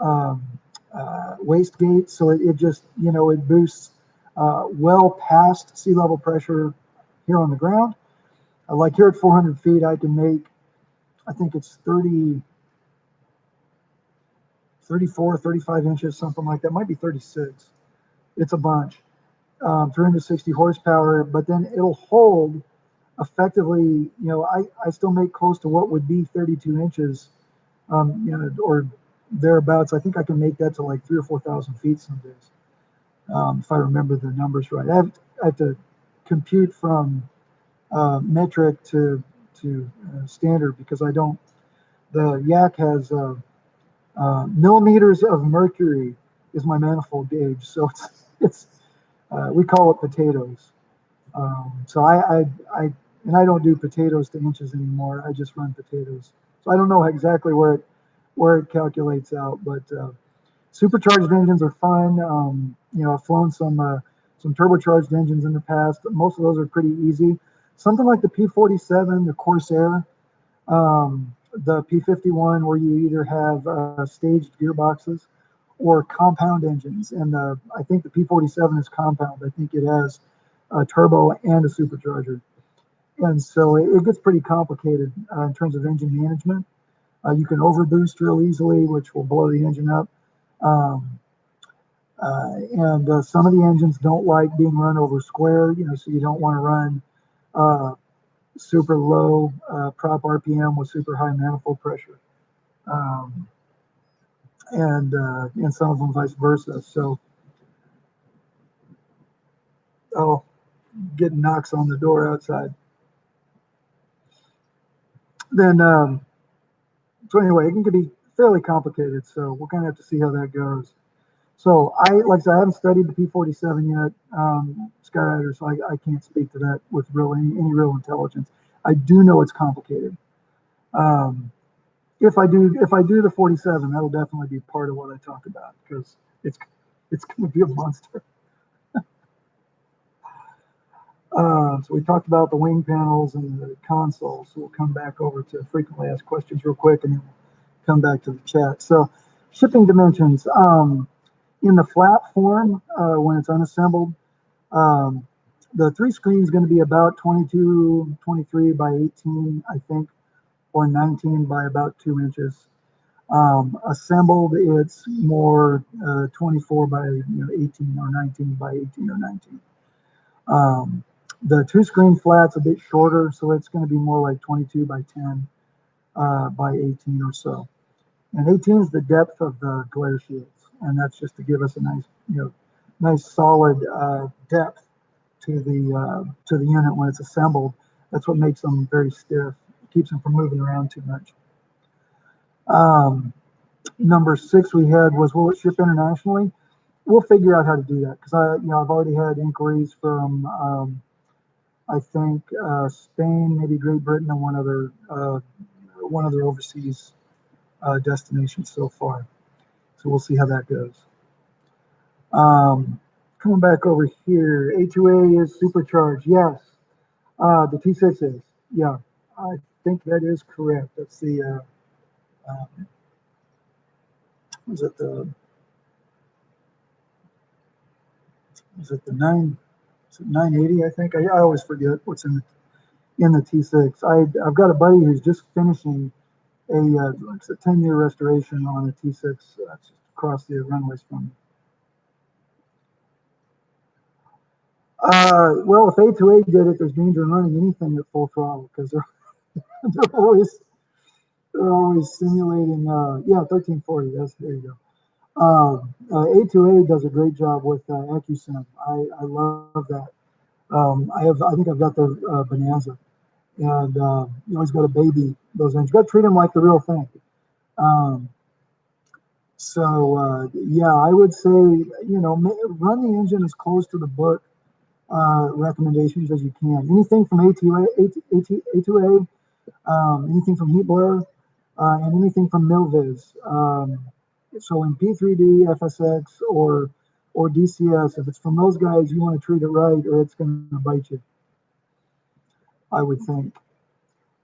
um, wastegate, so it just it boosts well past sea level pressure here on the ground. Like here at 400 feet, I can make, I think it's 30, 34, 35 inches, something like that. Might be 36. It's a bunch. 360 horsepower, but then it'll hold effectively, I still make close to what would be 32 inches, or thereabouts. I think I can make that to like 3,000 or 4,000 feet some days, if I remember the numbers right. I have to compute from metric to standard because I don't. The Yak has millimeters of mercury is my manifold gauge, so it's we call it potatoes. So and I don't do potatoes to inches anymore. I just run potatoes. So I don't know exactly where it calculates out, but supercharged engines are fun. I've flown some turbocharged engines in the past. Most of those are pretty easy. Something like the P47, the Corsair, the P51, where you either have staged gearboxes or compound engines. And I think the P47 is compound. I think it has a turbo and a supercharger. And so it gets pretty complicated in terms of engine management. You can overboost real easily, which will blow the engine up. And some of the engines don't like being run over square, so you don't want to run super low prop RPM with super high manifold pressure. And some of them vice versa. So, getting knocks on the door outside. Then, so anyway, it can be fairly complicated. So we'll kind of have to see how that goes. So like I said, I haven't studied the P47 yet, Skyrider, so I can't speak to that with any real intelligence. I do know it's complicated. If I do the 47, that'll definitely be part of what I talk about because it's going to be a monster. So we talked about the wing panels and the console. So we'll come back over to frequently asked questions real quick, and then we'll come back to the chat. So shipping dimensions. In the flat form, when it's unassembled, the 3 screen is going to be about 22, 23 by 18, I think, or 19 by about 2 inches. Assembled, it's more 24 by 18 or 19 by 18 or 19. The 2 screen flat's a bit shorter, so it's going to be more like 22 by 10 by 18 or so. And 18 is the depth of the glare shields, and that's just to give us a nice solid depth to the unit when it's assembled. That's what makes them very stiff. It keeps them from moving around too much. Number 6 we had was, will it ship internationally? We'll figure out how to do that because I've already had inquiries from I think Spain, maybe Great Britain, and one other overseas destinations so far. So we'll see how that goes. Coming back over here, A2A is supercharged. Yes, the T6 is. Yeah, I think that is correct. That's the was it the was it the 980? I think I always forget what's in the T6. I've got a buddy who's just finishing it's a 10-year restoration on a T6 just across the runways from me. Well, if A2A did it, there's danger in running anything at full throttle because they're always simulating. Yeah, 1340. There you go. A2A does a great job with EcuSim. I love that. I think I've got the Bonanza, and you always got to baby those engines. You got to treat them like the real thing. Um, yeah, I would say run the engine as close to the book recommendations as you can. Anything from A2A, anything from heat blur, and anything from Milviz. So in P3D, FSX, or DCS, if it's from those guys, you want to treat it right, or it's going to bite you, I would think.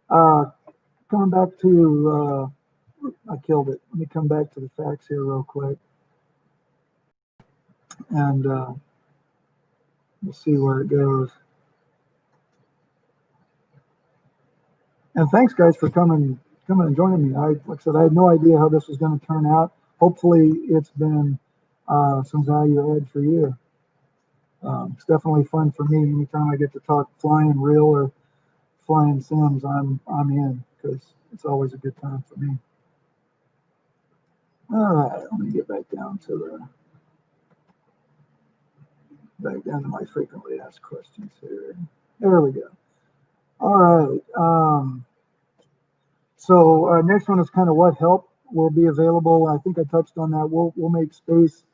Coming back to, I killed it. Let me come back to the facts here real quick, and we'll see where it goes. And thanks, guys, for coming and joining me. Like I said, I had no idea how this was going to turn out. Hopefully, it's been some value add for you. It's definitely fun for me. Anytime I get to talk flying real or flying sims, I'm in because it's always a good time for me. All right, let me get back down to my frequently asked questions here. There we go. All right. So next one is kind of what help will be available. I think I touched on that. We'll make space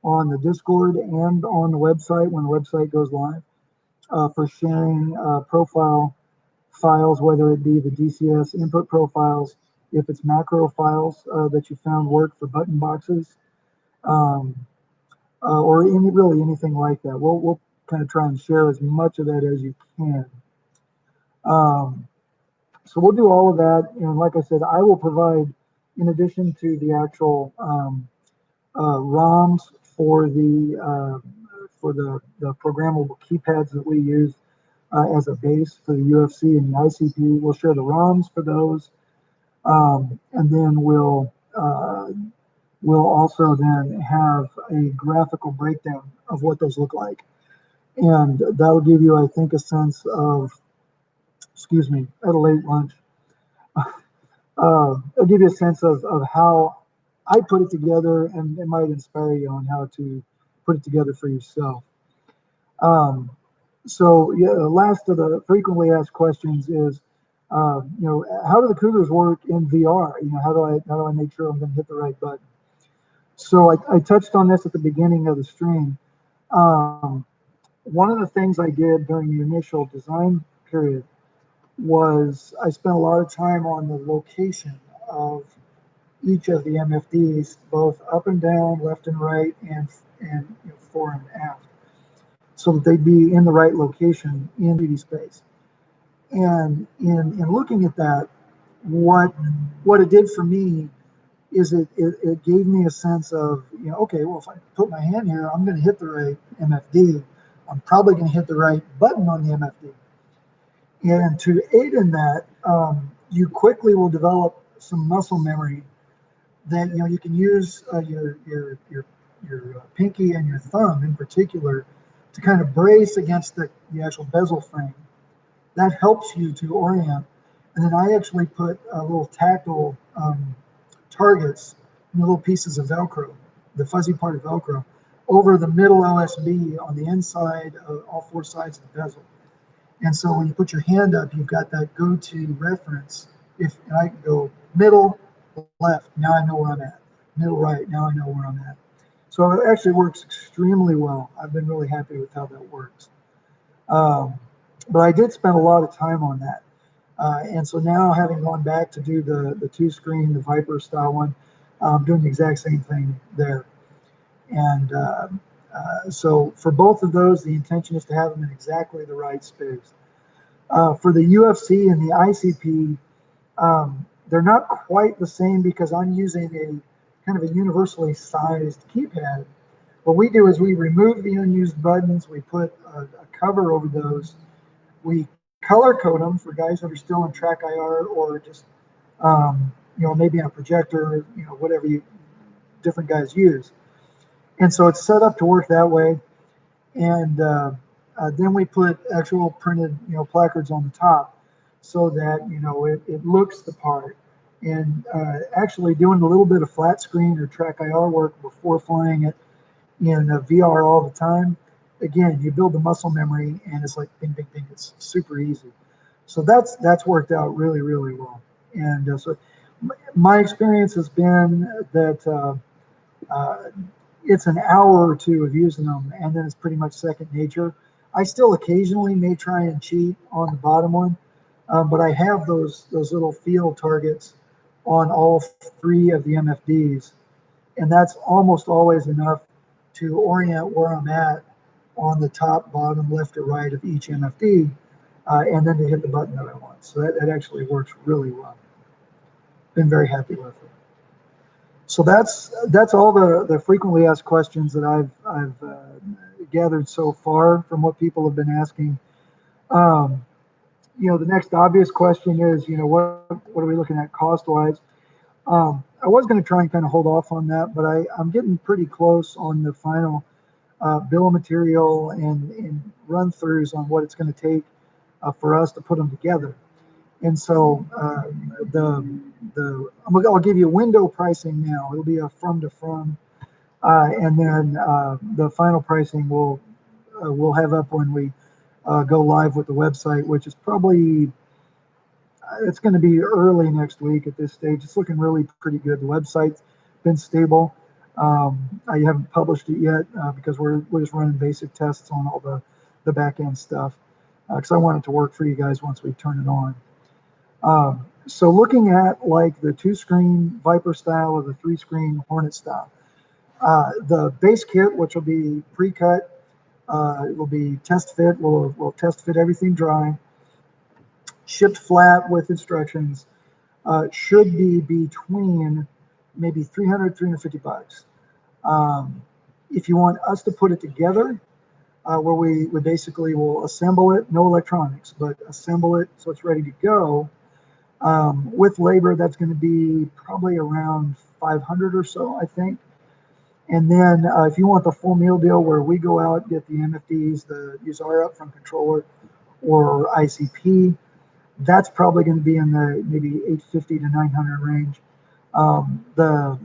on the Discord and on the website when the website goes live for sharing profile files, whether it be the DCS input profiles, if it's macro files that you found work for button boxes, or really anything like that. We'll kind of try and share as much of that as you can. So we'll do all of that, and like I said, I will provide, in addition to the actual ROMs for the programmable keypads that we use as a base for the UFC and the ICP. We'll share the ROMs for those, and then we'll also then have a graphical breakdown of what those look like, and that'll give you, I think, a sense of. Excuse me, at a late lunch. It'll give you a sense of how I put it together, and it might inspire you on how to put it together for yourself. So yeah, the last of the frequently asked questions is, how do the Cougars work in VR? How do I make sure I'm going to hit the right button? So I touched on this at the beginning of the stream. One of the things I did during the initial design period was I spent a lot of time on the location of each of the MFDs, both up and down, left and right, and fore and aft, so that they'd be in the right location in 3D space. And in looking at that, what it did for me is it gave me a sense of, okay, well, if I put my hand here, I'm going to hit the right MFD. I'm probably going to hit the right button on the MFD. And to aid in that, you quickly will develop some muscle memory that you can use your pinky and your thumb in particular to kind of brace against the actual bezel frame. That helps you to orient. And then I actually put little tactile targets, little pieces of Velcro, the fuzzy part of Velcro, over the middle OSB on the inside of all four sides of the bezel. And so when you put your hand up, you've got that go-to reference. And I can go middle, left, now I know where I'm at. Middle, right, now I know where I'm at. So it actually works extremely well. I've been really happy with how that works. But I did spend a lot of time on that. And so now, having gone back to do the two screen, the Viper style one, I'm doing the exact same thing there. And so for both of those, the intention is to have them in exactly the right space. For the UFC and the ICP, they're not quite the same because I'm using a kind of a universally sized keypad. What we do is we remove the unused buttons, we put a cover over those, we color code them for guys that are still in track IR or just maybe on a projector, whatever different guys use. And so it's set up to work that way. And then we put actual printed, placards on the top so that, it looks the part. And actually doing a little bit of flat screen or track IR work before flying it in VR all the time, again, you build the muscle memory and it's like bing, bing, bing. It's super easy. So that's worked out really, really well. And so my experience has been that it's an hour or two of using them, and then it's pretty much second nature. I still occasionally may try and cheat on the bottom one, but I have those little field targets on all three of the MFDs, and that's almost always enough to orient where I'm at on the top, bottom, left, or right of each MFD, and then to hit the button that I want. So that actually works really well. Been very happy with it. So that's all the frequently asked questions that I've gathered so far from what people have been asking. The next obvious question is, what are we looking at cost wise? I was going to try and kind of hold off on that, but I'm getting pretty close on the final bill of material and run throughs on what it's going to take for us to put them together. And so I'll give you window pricing now. It'll be a from to from, and then the final pricing we'll have up when we go live with the website, which is probably it's going to be early next week at this stage. It's looking really pretty good. The website's been stable. I haven't published it yet because we're just running basic tests on all the back end stuff because I want it to work for you guys once we turn it on. So looking at like the two screen Viper style or the three screen Hornet style, the base kit, which will be pre-cut, it will be test fit. We'll test fit everything dry, shipped flat with instructions. Should be between maybe 300, 350 bucks. If you want us to put it together, where we basically will assemble it, no electronics, but assemble it so it's ready to go. With labor, that's going to be probably around 500 or so, I think. And then if you want the full meal deal where we go out, get the MFDs, use our upfront controller or ICP, that's probably going to be in the maybe 850 to 900 range. The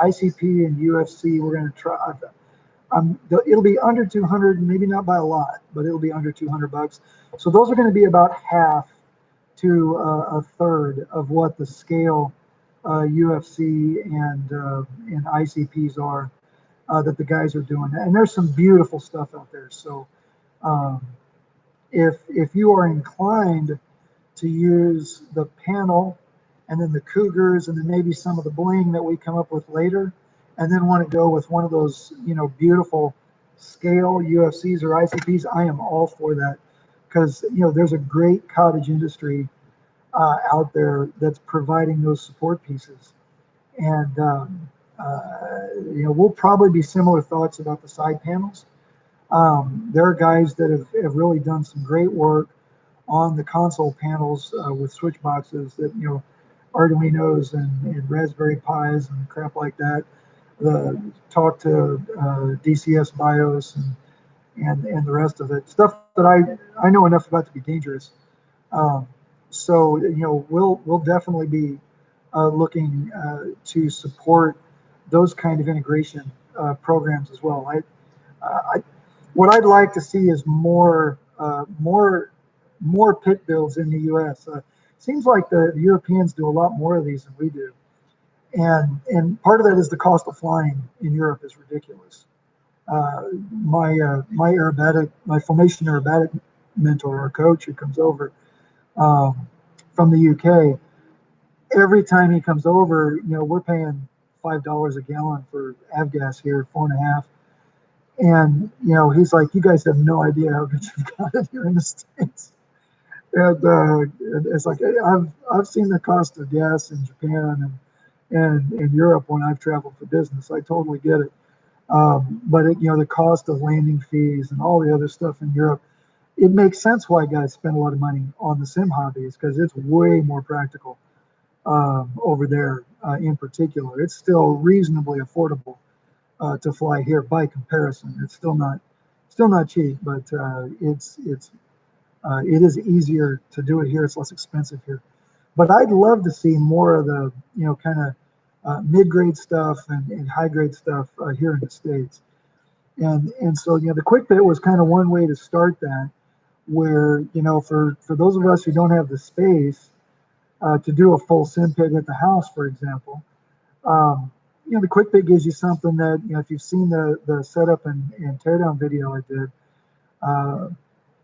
ICP and UFC, we're going to try. It'll be under 200, maybe not by a lot, but it'll be under 200 bucks. So those are going to be about half to a third of what the scale UFC and ICPs are that the guys are doing. And there's some beautiful stuff out there. So if you are inclined to use the panel and then the Cougars and then maybe some of the bling that we come up with later, and then want to go with one of those, beautiful scale UFCs or ICPs, I am all for that because, there's a great cottage industry out there that's providing those support pieces. And, we'll probably be similar thoughts about the side panels. There are guys that have really done some great work on the console panels with switch boxes that, Arduinos and Raspberry Pis and crap like that. Talk to DCS BIOS and the rest of it. Stuff that I know enough about to be dangerous. So we'll definitely be looking to support those kind of integration programs as well. What I'd like to see is more pit builds in the U.S. Seems like the Europeans do a lot more of these than we do, and part of that is the cost of flying in Europe is ridiculous. My formation aerobatic mentor or coach who comes over, from the UK. Every time he comes over, we're paying $5 a gallon for avgas here, 4.5. And he's like, you guys have no idea how good you've got it here in the States. And it's like I've seen the cost of gas in Japan and in Europe when I've traveled for business. I totally get it. But the cost of landing fees and all the other stuff in Europe, it makes sense why guys spend a lot of money on the sim hobbies, because it's way more practical over there in particular. It's still reasonably affordable to fly here by comparison. It's still not cheap, but it is easier to do it here. It's less expensive here. But I'd love to see more of the kind of mid-grade stuff and high-grade stuff here in the States. And so the QuickPit was kind of one way to start that, where for those of us who don't have the space to do a full sim pit at the house, for example, the QuickPit gives you something that if you've seen the setup and teardown video I did,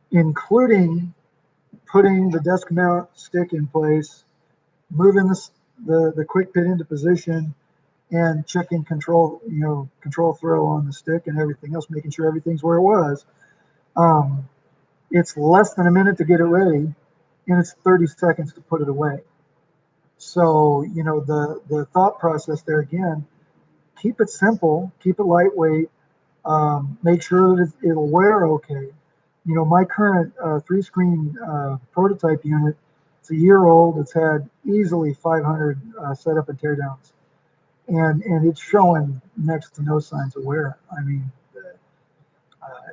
including putting the desk mount stick in place, moving the QuickPit into position, and checking control throw on the stick and everything else, making sure everything's where it was. It's less than a minute to get it ready, and it's 30 seconds to put it away. So the thought process there again, keep it simple, keep it lightweight, make sure that it'll wear okay. My current 3-screen prototype unit, it's a year old. It's had easily 500 setup and teardowns, and it's showing next to no signs of wear. I mean,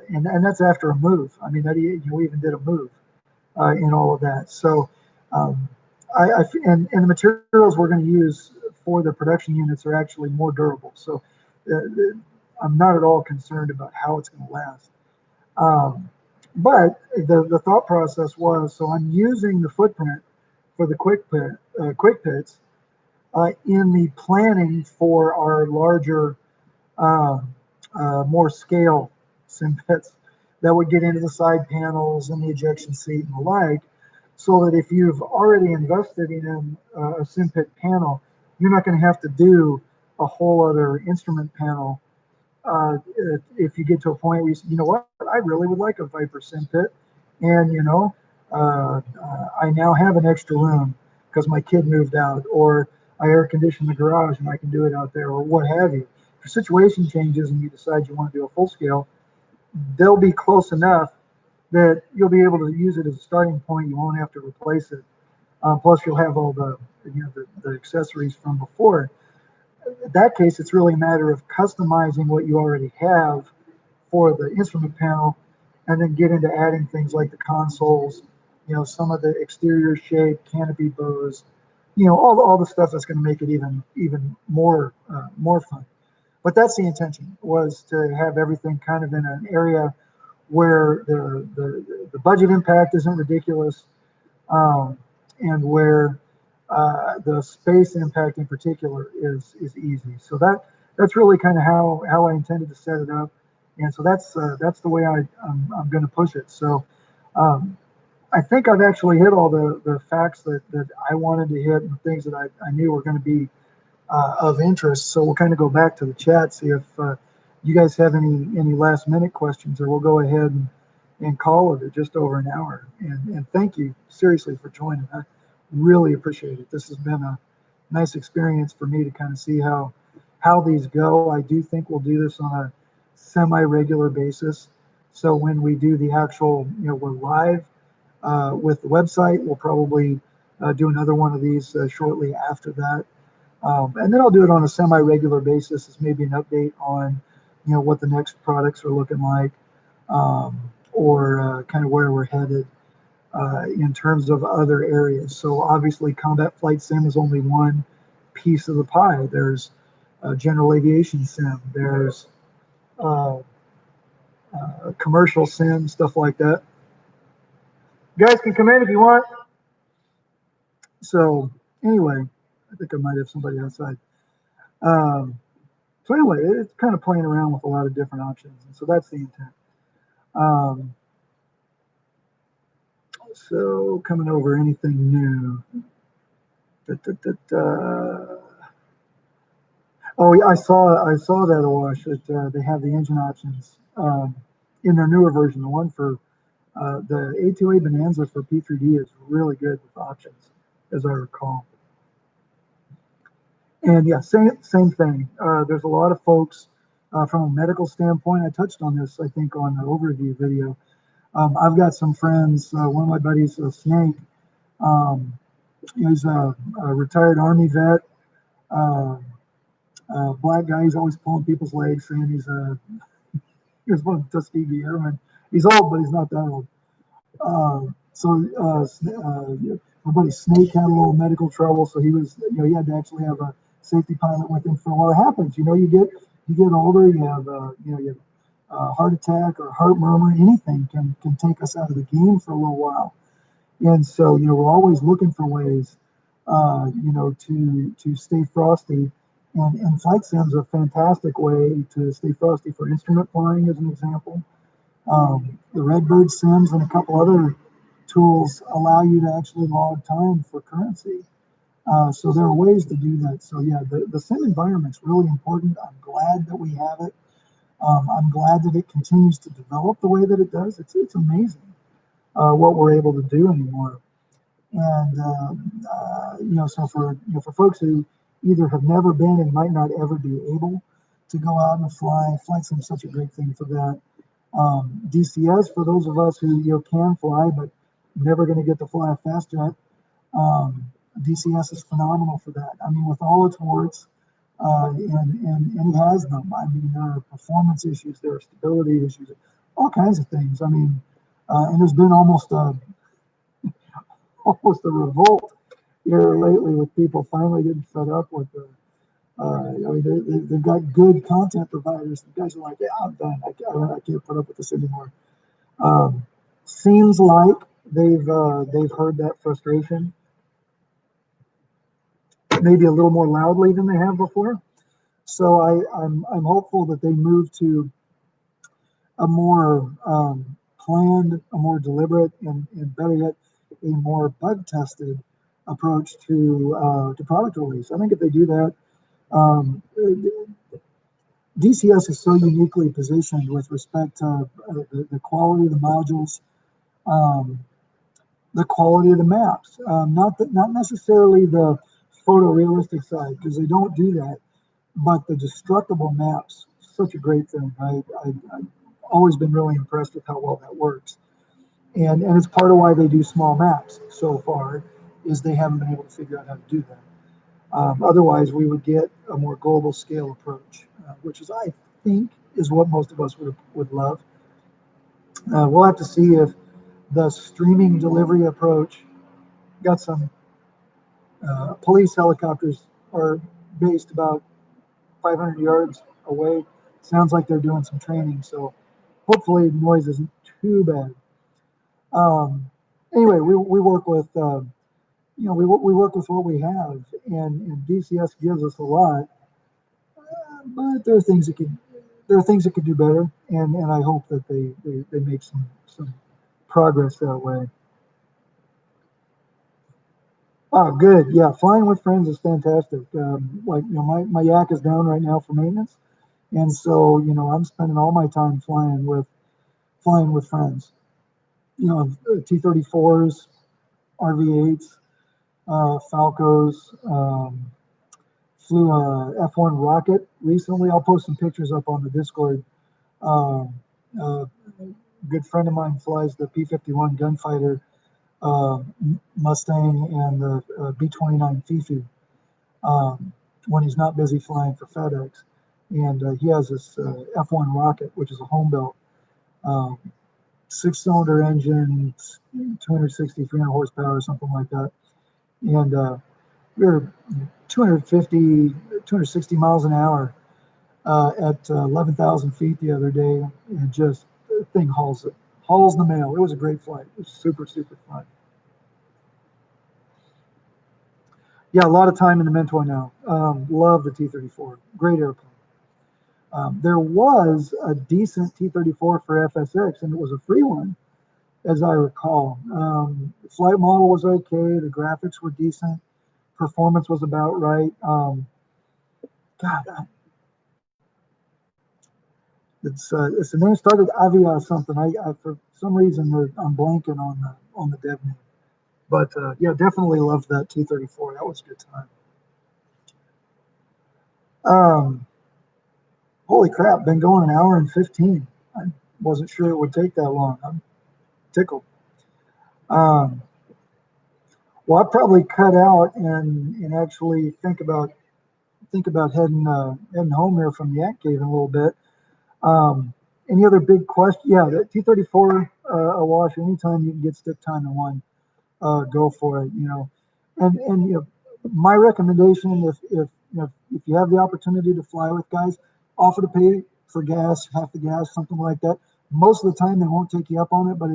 and that's after a move. I mean, we even did a move in all of that. So, and the materials we're going to use for the production units are actually more durable. So, I'm not at all concerned about how it's going to last. But the thought process was, so I'm using the footprint for the QuickPits in the planning for our larger, more scale sim pits that would get into the side panels and the ejection seat and the like, so that if you've already invested in a sim pit panel, you're not going to have to do a whole other instrument panel if you get to a point where you know what, I really would like a Viper sim pit, and I now have an extra room because my kid moved out, or I air condition the garage and I can do it out there, or what have you. If your situation changes and you decide you want to do a full scale, they'll be close enough that you'll be able to use it as a starting point. You won't have to replace it. Plus, you'll have all the accessories from before. In that case, it's really a matter of customizing what you already have for the instrument panel, and then get into adding things like the consoles, some of the exterior shape, canopy bows, all the stuff that's going to make it even more fun. But that's the intention, was to have everything kind of in an area where the budget impact isn't ridiculous, and where the space impact in particular is easy. So that's really kind of how I intended to set it up, and so that's the way I'm going to push it. So I think I've actually hit all the facts that I wanted to hit, and things that I knew were going to be of interest. So we'll kind of go back to the chat, see if you guys have any last minute questions, or we'll go ahead and call it just over an hour. And thank you seriously for joining. I really appreciate it. This has been a nice experience for me to kind of see how these go. I do think we'll do this on a semi-regular basis. So when we do the actual, we're live with the website, we'll probably do another one of these shortly after that. And then I'll do it on a semi-regular basis as maybe an update on, what the next products are looking like, or kind of where we're headed in terms of other areas. So obviously, combat flight sim is only one piece of the pie. There's general aviation sim. There's commercial sim, stuff like that. You guys can come in if you want. So anyway, I think I might have somebody outside. So anyway, it's kind of playing around with a lot of different options, and so that's the intent. So coming over anything new. Oh, yeah, I saw that, Awash, that they have the engine options in their newer version. The one for the A2A Bonanza for P3D is really good with options, as I recall. And yeah, same thing. There's a lot of folks from a medical standpoint. I touched on this, I think, on the overview video. I've got some friends. One of my buddies, Snake. Um, he's a retired Army vet. Uh, Black guy. He's always pulling people's legs, saying he's one of the Tuskegee Airmen. He's old, but he's not that old. My buddy Snake had a little medical trouble, so he had to actually have a safety pilot with him for what happens. You get older, you have a heart attack or heart murmur, anything can take us out of the game for a little while. And so, we're always looking for ways, to stay frosty. And flight sim's a fantastic way to stay frosty for instrument flying, as an example. The Redbird Sims and a couple other tools allow you to actually log time for currency. So there are ways to do that. So yeah, the sim environment's really important. I'm glad that we have it. I'm glad that it continues to develop the way that it does. It's amazing what we're able to do anymore. And so for folks who either have never been and might not ever be able to go out and flight sim's such a great thing for that. DCS for those of us who can fly but never going to get to fly a fast jet. DCS is phenomenal for that. I mean, with all its warts, and it has them. I mean, there are performance issues, there are stability issues, all kinds of things. I mean, and there's been almost a revolt here lately with people finally getting fed up with the. They've got good content providers. The guys are like, yeah, I'm done. I can't put up with this anymore. Seems like they've heard that frustration, maybe a little more loudly than they have before. So I'm hopeful that they move to a more planned, a more deliberate, and better yet, a more bug tested approach to product release. I think if they do that, DCS is so uniquely positioned with respect to the quality of the modules, the quality of the maps, not necessarily the photorealistic side, because they don't do that, but the destructible maps, such a great thing. I've always been really impressed with how well that works. And it's part of why they do small maps so far, is they haven't been able to figure out how to do that. Otherwise, we would get a more global scale approach, which is, I think, is what most of us would love. We'll have to see if the streaming delivery approach got some police helicopters are based about 500 yards away. Sounds like they're doing some training, so hopefully the noise isn't too bad. Anyway, we work with we work with what we have, and DCS gives us a lot, but there are things that could do better, and I hope that they make some progress that way. Oh, good. Yeah, flying with friends is fantastic. My yak is down right now for maintenance, and so I'm spending all my time flying with friends. T-34s, RV-8s, Falcos. Flew a F1 rocket recently. I'll post some pictures up on the Discord. A good friend of mine flies the P-51 gunfighter Mustang and the B-29 Fifi when he's not busy flying for FedEx. And he has this F1 rocket, which is a home built 6-cylinder engine, 260, 300 horsepower, something like that. And we were 260 miles an hour at 11,000 feet the other day, and just the thing hauls the mail. It was a great flight. It was super, super fun. Yeah, a lot of time in the Mentor now. Love the T-34. Great airplane. There was a decent T-34 for FSX, and it was a free one as I recall. The flight model was okay. The graphics were decent. Performance was about right. God, it's the name started Avia something. I for some reason I'm blanking on the dev name. But yeah, definitely loved that T-34. That was a good time. Um, Holy crap, been going an hour and 15. I wasn't sure it would take that long. I'm tickled. Um, well, I'll probably cut out and actually think about heading home here from the Ant Cave in a little bit. Any other big question? Yeah, the T-34 Awash. Anytime you can get stick time in one, go for it. And my recommendation, if you have the opportunity to fly with guys, offer to pay for gas, half the gas, something like that. Most of the time they won't take you up on it, but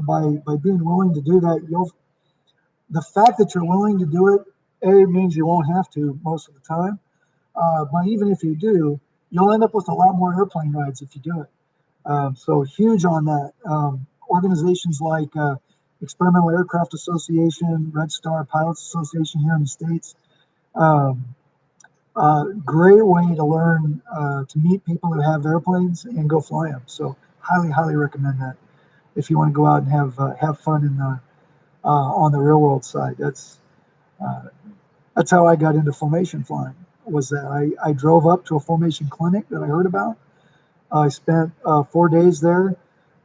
by being willing to do that, the fact that you're willing to do it, means you won't have to most of the time. But even if you do, you'll end up with a lot more airplane rides if you do it. So huge on that. Organizations like Experimental Aircraft Association, Red Star Pilots Association here in the States. Um, Great way to learn to meet people who have airplanes and go fly them. So highly, highly recommend that if you want to go out and have fun in on the real world side. Uh, that's how I got into formation flying. Was that I drove up to a formation clinic that I heard about. I spent 4 days there.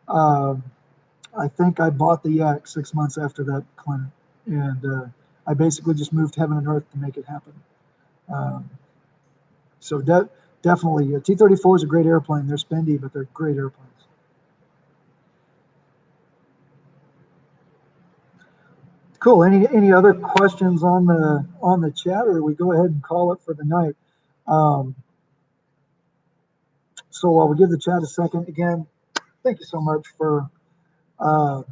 Um, I think I bought the yak 6 months after that clinic, and I basically just moved heaven and earth to make it happen. Um, so definitely, T-34 is a great airplane. They're spendy, but they're great airplanes. Cool. Any other questions on the chat, or we go ahead and call it for the night? Um, so while we give the chat a second, again, thank you so much for uh,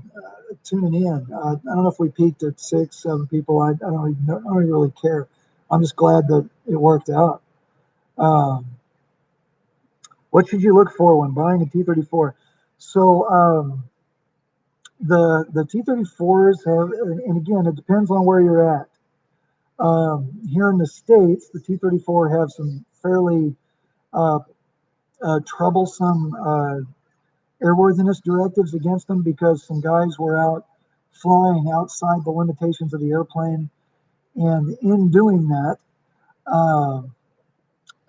tuning in. I don't know if we peaked at 6, 7 people. I don't even really care. I'm just glad that it worked out. Um, what should you look for when buying a T-34? So the T-34s have, and again, it depends on where you're at. Here in the States, the T-34 have some fairly uh, troublesome airworthiness directives against them because some guys were out flying outside the limitations of the airplane, and in doing that, uh,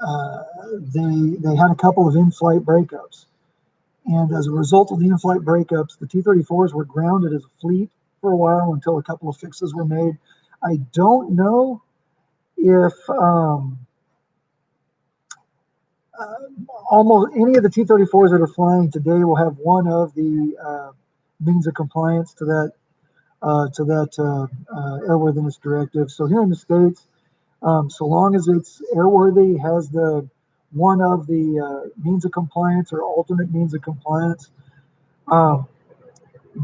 uh, they had a couple of in-flight breakups. And as a result of the in-flight breakups, the T-34s were grounded as a fleet for a while until a couple of fixes were made. I don't know if uh, almost any of the T-34s that are flying today will have one of the means of compliance to that airworthiness directive. So here in the States, so long as it's airworthy, has the one of the means of compliance or alternate means of compliance. Um,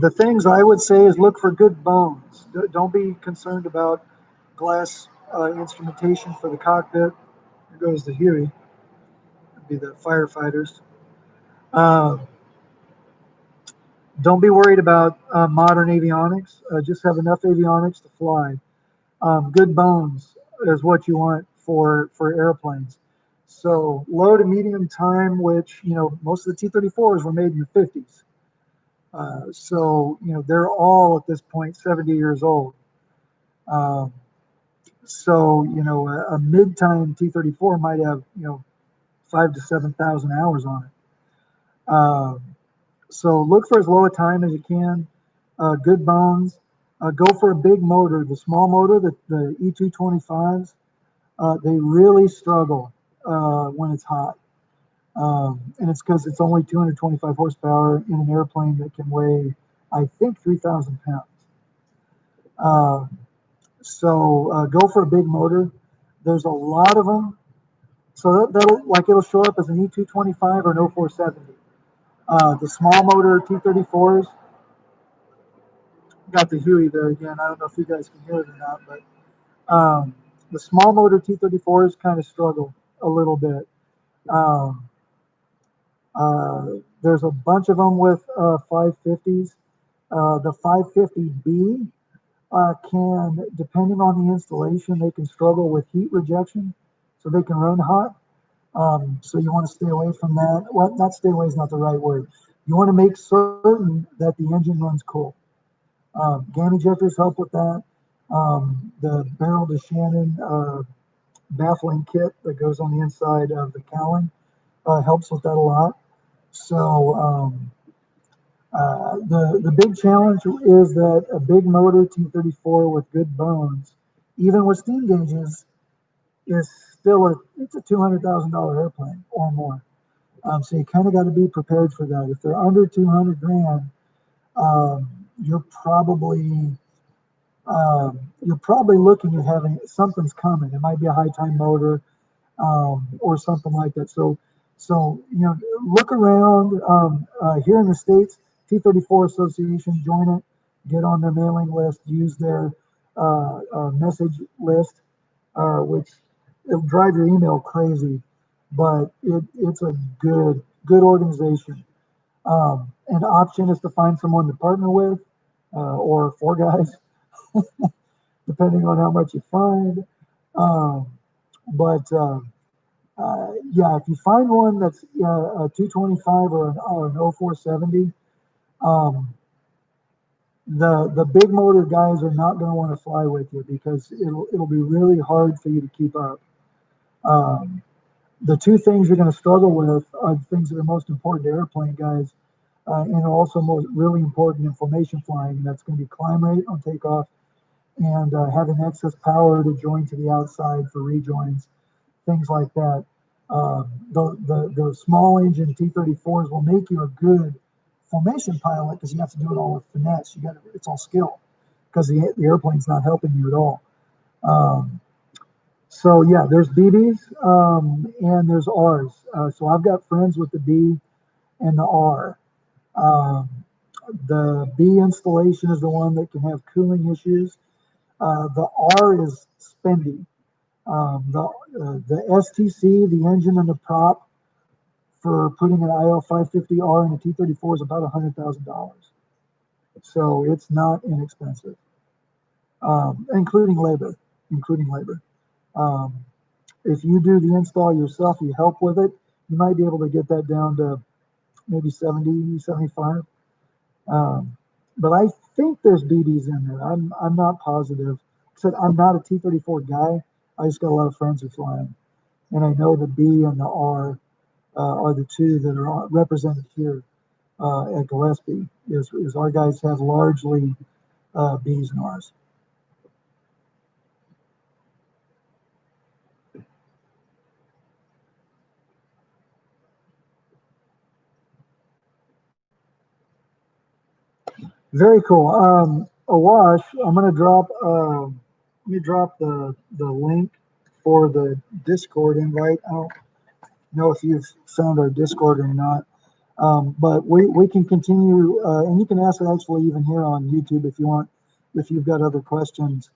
the things I would say is look for good bones. Don't be concerned about glass instrumentation for the cockpit. There goes the Huey, that'd be the firefighters. Uh, don't be worried about modern avionics. Just have enough avionics to fly. Good bones is what you want for airplanes. So low to medium time, which most of the T-34s were made in the 50s. So they're all at this point 70 years old. Um, so a mid-time T-34 might have 5 to 7,000 hours on it. So look for as low a time as you can. Good bones. Go for a big motor. The small motor, the E225s, they really struggle when it's hot. And it's because it's only 225 horsepower in an airplane that can weigh, I think, 3,000 pounds. So go for a big motor. There's a lot of them. So it'll show up as an E225 or an 0470. The small motor T-34s, got the Huey there again. I don't know if you guys can hear it or not, but the small motor T-34s kind of struggle a little bit. Uh, there's a bunch of them with 550s. The 550B can, depending on the installation, they can struggle with heat rejection, so they can run hot. So you want to stay away from that. Well, not stay away is not the right word. You want to make certain that the engine runs cool. GAN injectors help with that. The barrel to Shannon baffling kit that goes on the inside of the cowling helps with that a lot. So the big challenge is that a big motor T34 with good bones, even with steam gauges, is still it's a $200,000 airplane or more. So you kind of got to be prepared for that. If they're under 200 grand, um, you're probably you're probably looking at having something's coming. It might be a high time motor or something like that. So you know, look around here in the States. T34 Association, join it, get on their mailing list, use their message list, which it'll drive your email crazy, but it's a good organization. An option is to find someone to partner with, or four guys, depending on how much you find. Um, but yeah, if you find one that's a 225 or an 0470, um, the big motor guys are not going to want to fly with you because it'll be really hard for you to keep up. Um, the two things you're going to struggle with are the things that are most important to airplane guys, and also most really important in formation flying. That's going to be climb rate on takeoff and having excess power to join to the outside for rejoins, things like that. The small engine T34s will make you a good formation pilot because you have to do it all with finesse. It's all skill because the airplane's not helping you at all. Um, so yeah, there's BBs and there's Rs. So I've got friends with the B and the R. Um, the B installation is the one that can have cooling issues. The R is spendy. The STC, the engine and the prop for putting an IL 550R in a T34 is about $100,000. So it's not inexpensive, including labor. Including labor. Um, if you do the install yourself, you help with it, you might be able to get that down to maybe 70, 75. Um, but I think there's BBs in there. I'm not positive. Except I'm not a T34 guy. I just got a lot of friends who fly them, and I know the B and the R are the two that are represented here at Gillespie. Is our guys have largely Bs and Rs. Very cool. Awash, I'm gonna drop. Let me drop the link for the Discord invite. I don't know if you've found our Discord or not, but we can continue, and you can ask it actually even here on YouTube if you want, if you've got other questions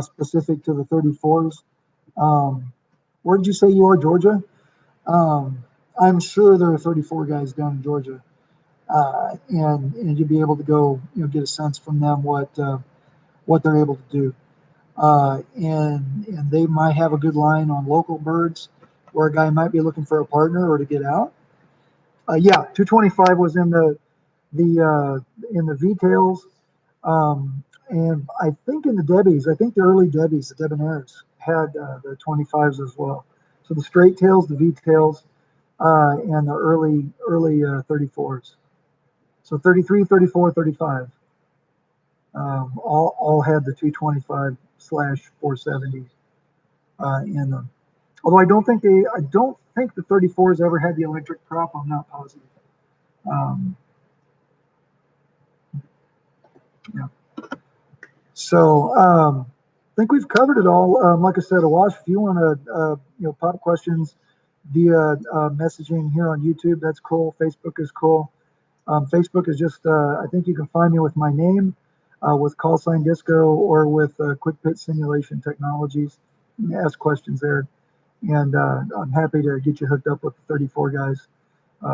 specific to the 34s. Um, where did you say you are, Georgia? Um, I'm sure there are 34 guys down in Georgia, and you'll be able to go, get a sense from them what they're able to do, and they might have a good line on local birds, where a guy might be looking for a partner or to get out. Yeah, 225 was in the V-tails, and I think in the Debbies, I think the early Debbies, the Debonaires, had the 25s as well. So the straight tails, the V-tails, and the early 34s. So 33, 34, 35, all had the 225 slash 470 in them. Although I don't think the 34s ever had the electric prop. I'm not positive. Um, yeah. So I think we've covered it all. Like I said, Awash, if you want to pop questions via messaging here on YouTube, that's cool. Facebook is cool. Facebook is just I think you can find me with my name, with call sign Disco, or with QuickPit Simulation Technologies. You can ask questions there, and I'm happy to get you hooked up with the 34 guys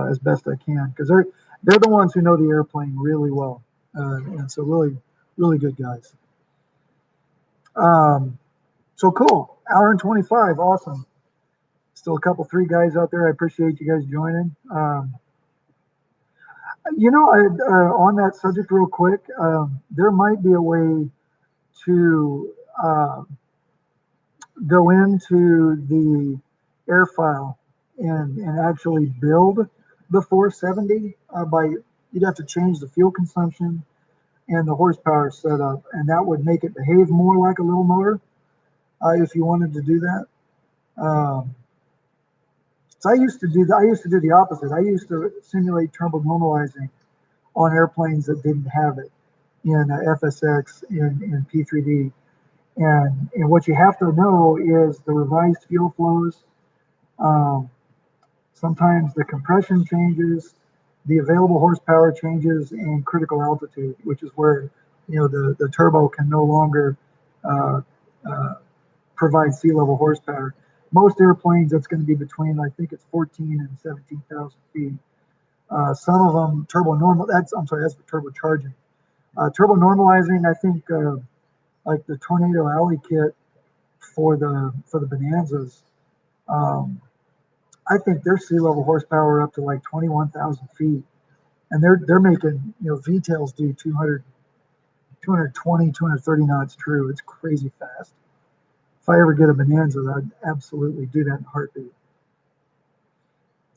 as best I can, because they're the ones who know the airplane really well. And so really good guys. So cool. Hour and 25. Awesome. Still a couple, 3 guys out there. I appreciate you guys joining. On that subject real quick, there might be a way to go into the air file and actually build the 470 you'd have to change the fuel consumption and the horsepower setup, and that would make it behave more like a little motor if you wanted to do that. So I used to do the opposite. I used to simulate turbo normalizing on airplanes that didn't have it in FSX in P3D. And what you have to know is the revised fuel flows. Sometimes the compression changes, the available horsepower changes, and critical altitude, which is where the turbo can no longer provide sea level horsepower. Most airplanes, that's going to be between, I think it's 14 and 17,000 feet. Some of them that's for turbocharging. Turbo normalizing, I think, like the Tornado Alley kit for the Bonanzas, I think their sea level horsepower up to like 21,000 feet, and they're making V-tails do 200, 220, 230 knots true. It's crazy fast. If I ever get a Bonanza, I'd absolutely do that in a heartbeat.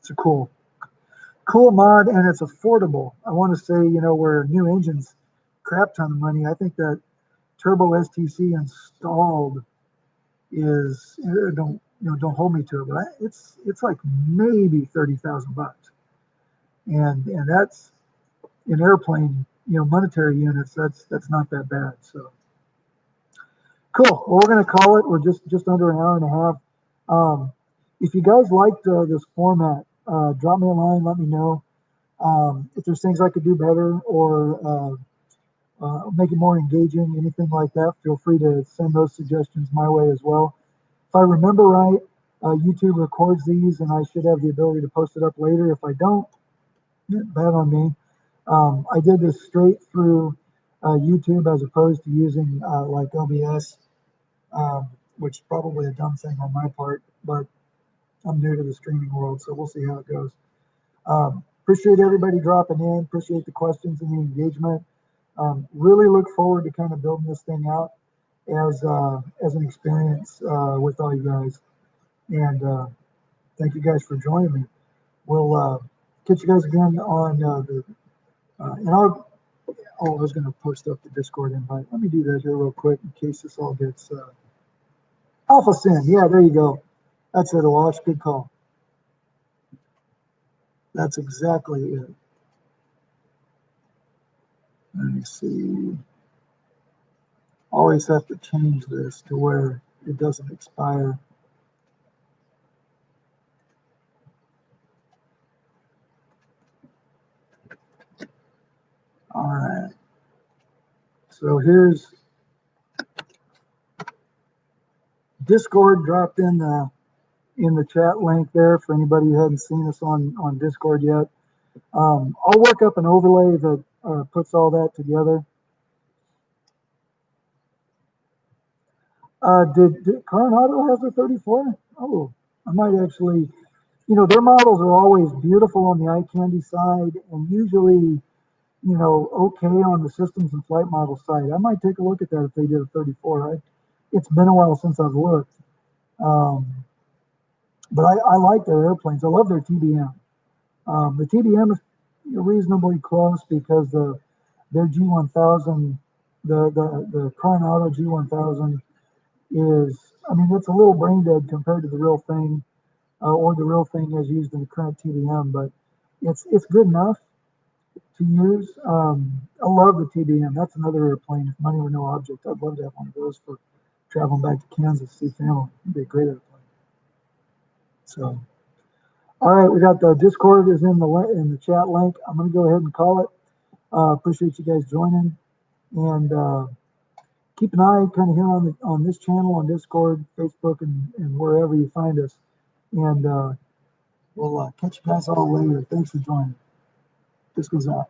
It's a cool mod, and it's affordable. I want to say, where new engines crap ton of money, I think that turbo STC installed is, don't hold me to it, but it's like maybe $30,000, and that's in airplane monetary units. That's not that bad. So cool. Well, we're going to call it. We're just under an hour and a half. If you guys liked this format, drop me a line. Let me know if there's things I could do better or make it more engaging, anything like that. Feel free to send those suggestions my way as well. If I remember right, YouTube records these, and I should have the ability to post it up later. If I don't, bad on me. I did this straight through YouTube as opposed to using like OBS, which is probably a dumb thing on my part, but I'm new to the streaming world, so we'll see how it goes. Appreciate everybody dropping in. Appreciate the questions and the engagement. Really look forward to kind of building this thing out as an experience with all you guys. And thank you guys for joining me. We'll catch you guys again on and I was going to post up the Discord invite. Let me do that here real quick in case this all gets Alpha Sin. Yeah, there you go. That's it, Awash. Good call. That's exactly it. Let me see. Always have to change this to where it doesn't expire. All right. So here's Discord dropped in the chat link there for anybody who hadn't seen us on Discord yet. I'll work up an overlay that puts all that together. Did Coronado have the 34? Oh, I might actually, their models are always beautiful on the eye candy side and usually, okay on the systems and flight model side. I might take a look at that if they did a 34. It's been a while since I've looked. But I like their airplanes. I love their TBM. The TBM is reasonably close because their G1000, the Coronado G1000 is, it's a little brain dead compared to the real thing, or the real thing as used in the current TBM, but it's good enough to use. I love the TBM. That's another airplane. If money were no object, I'd love to have one of those for traveling back to Kansas to see family. It'd be a great airplane. So, all right, we got the Discord is in the chat link. I'm going to go ahead and call it. Appreciate you guys joining, and keep an eye kind of here on this channel, on Discord, Facebook, and wherever you find us. And we'll catch you guys all later. Thanks for joining. This goes out.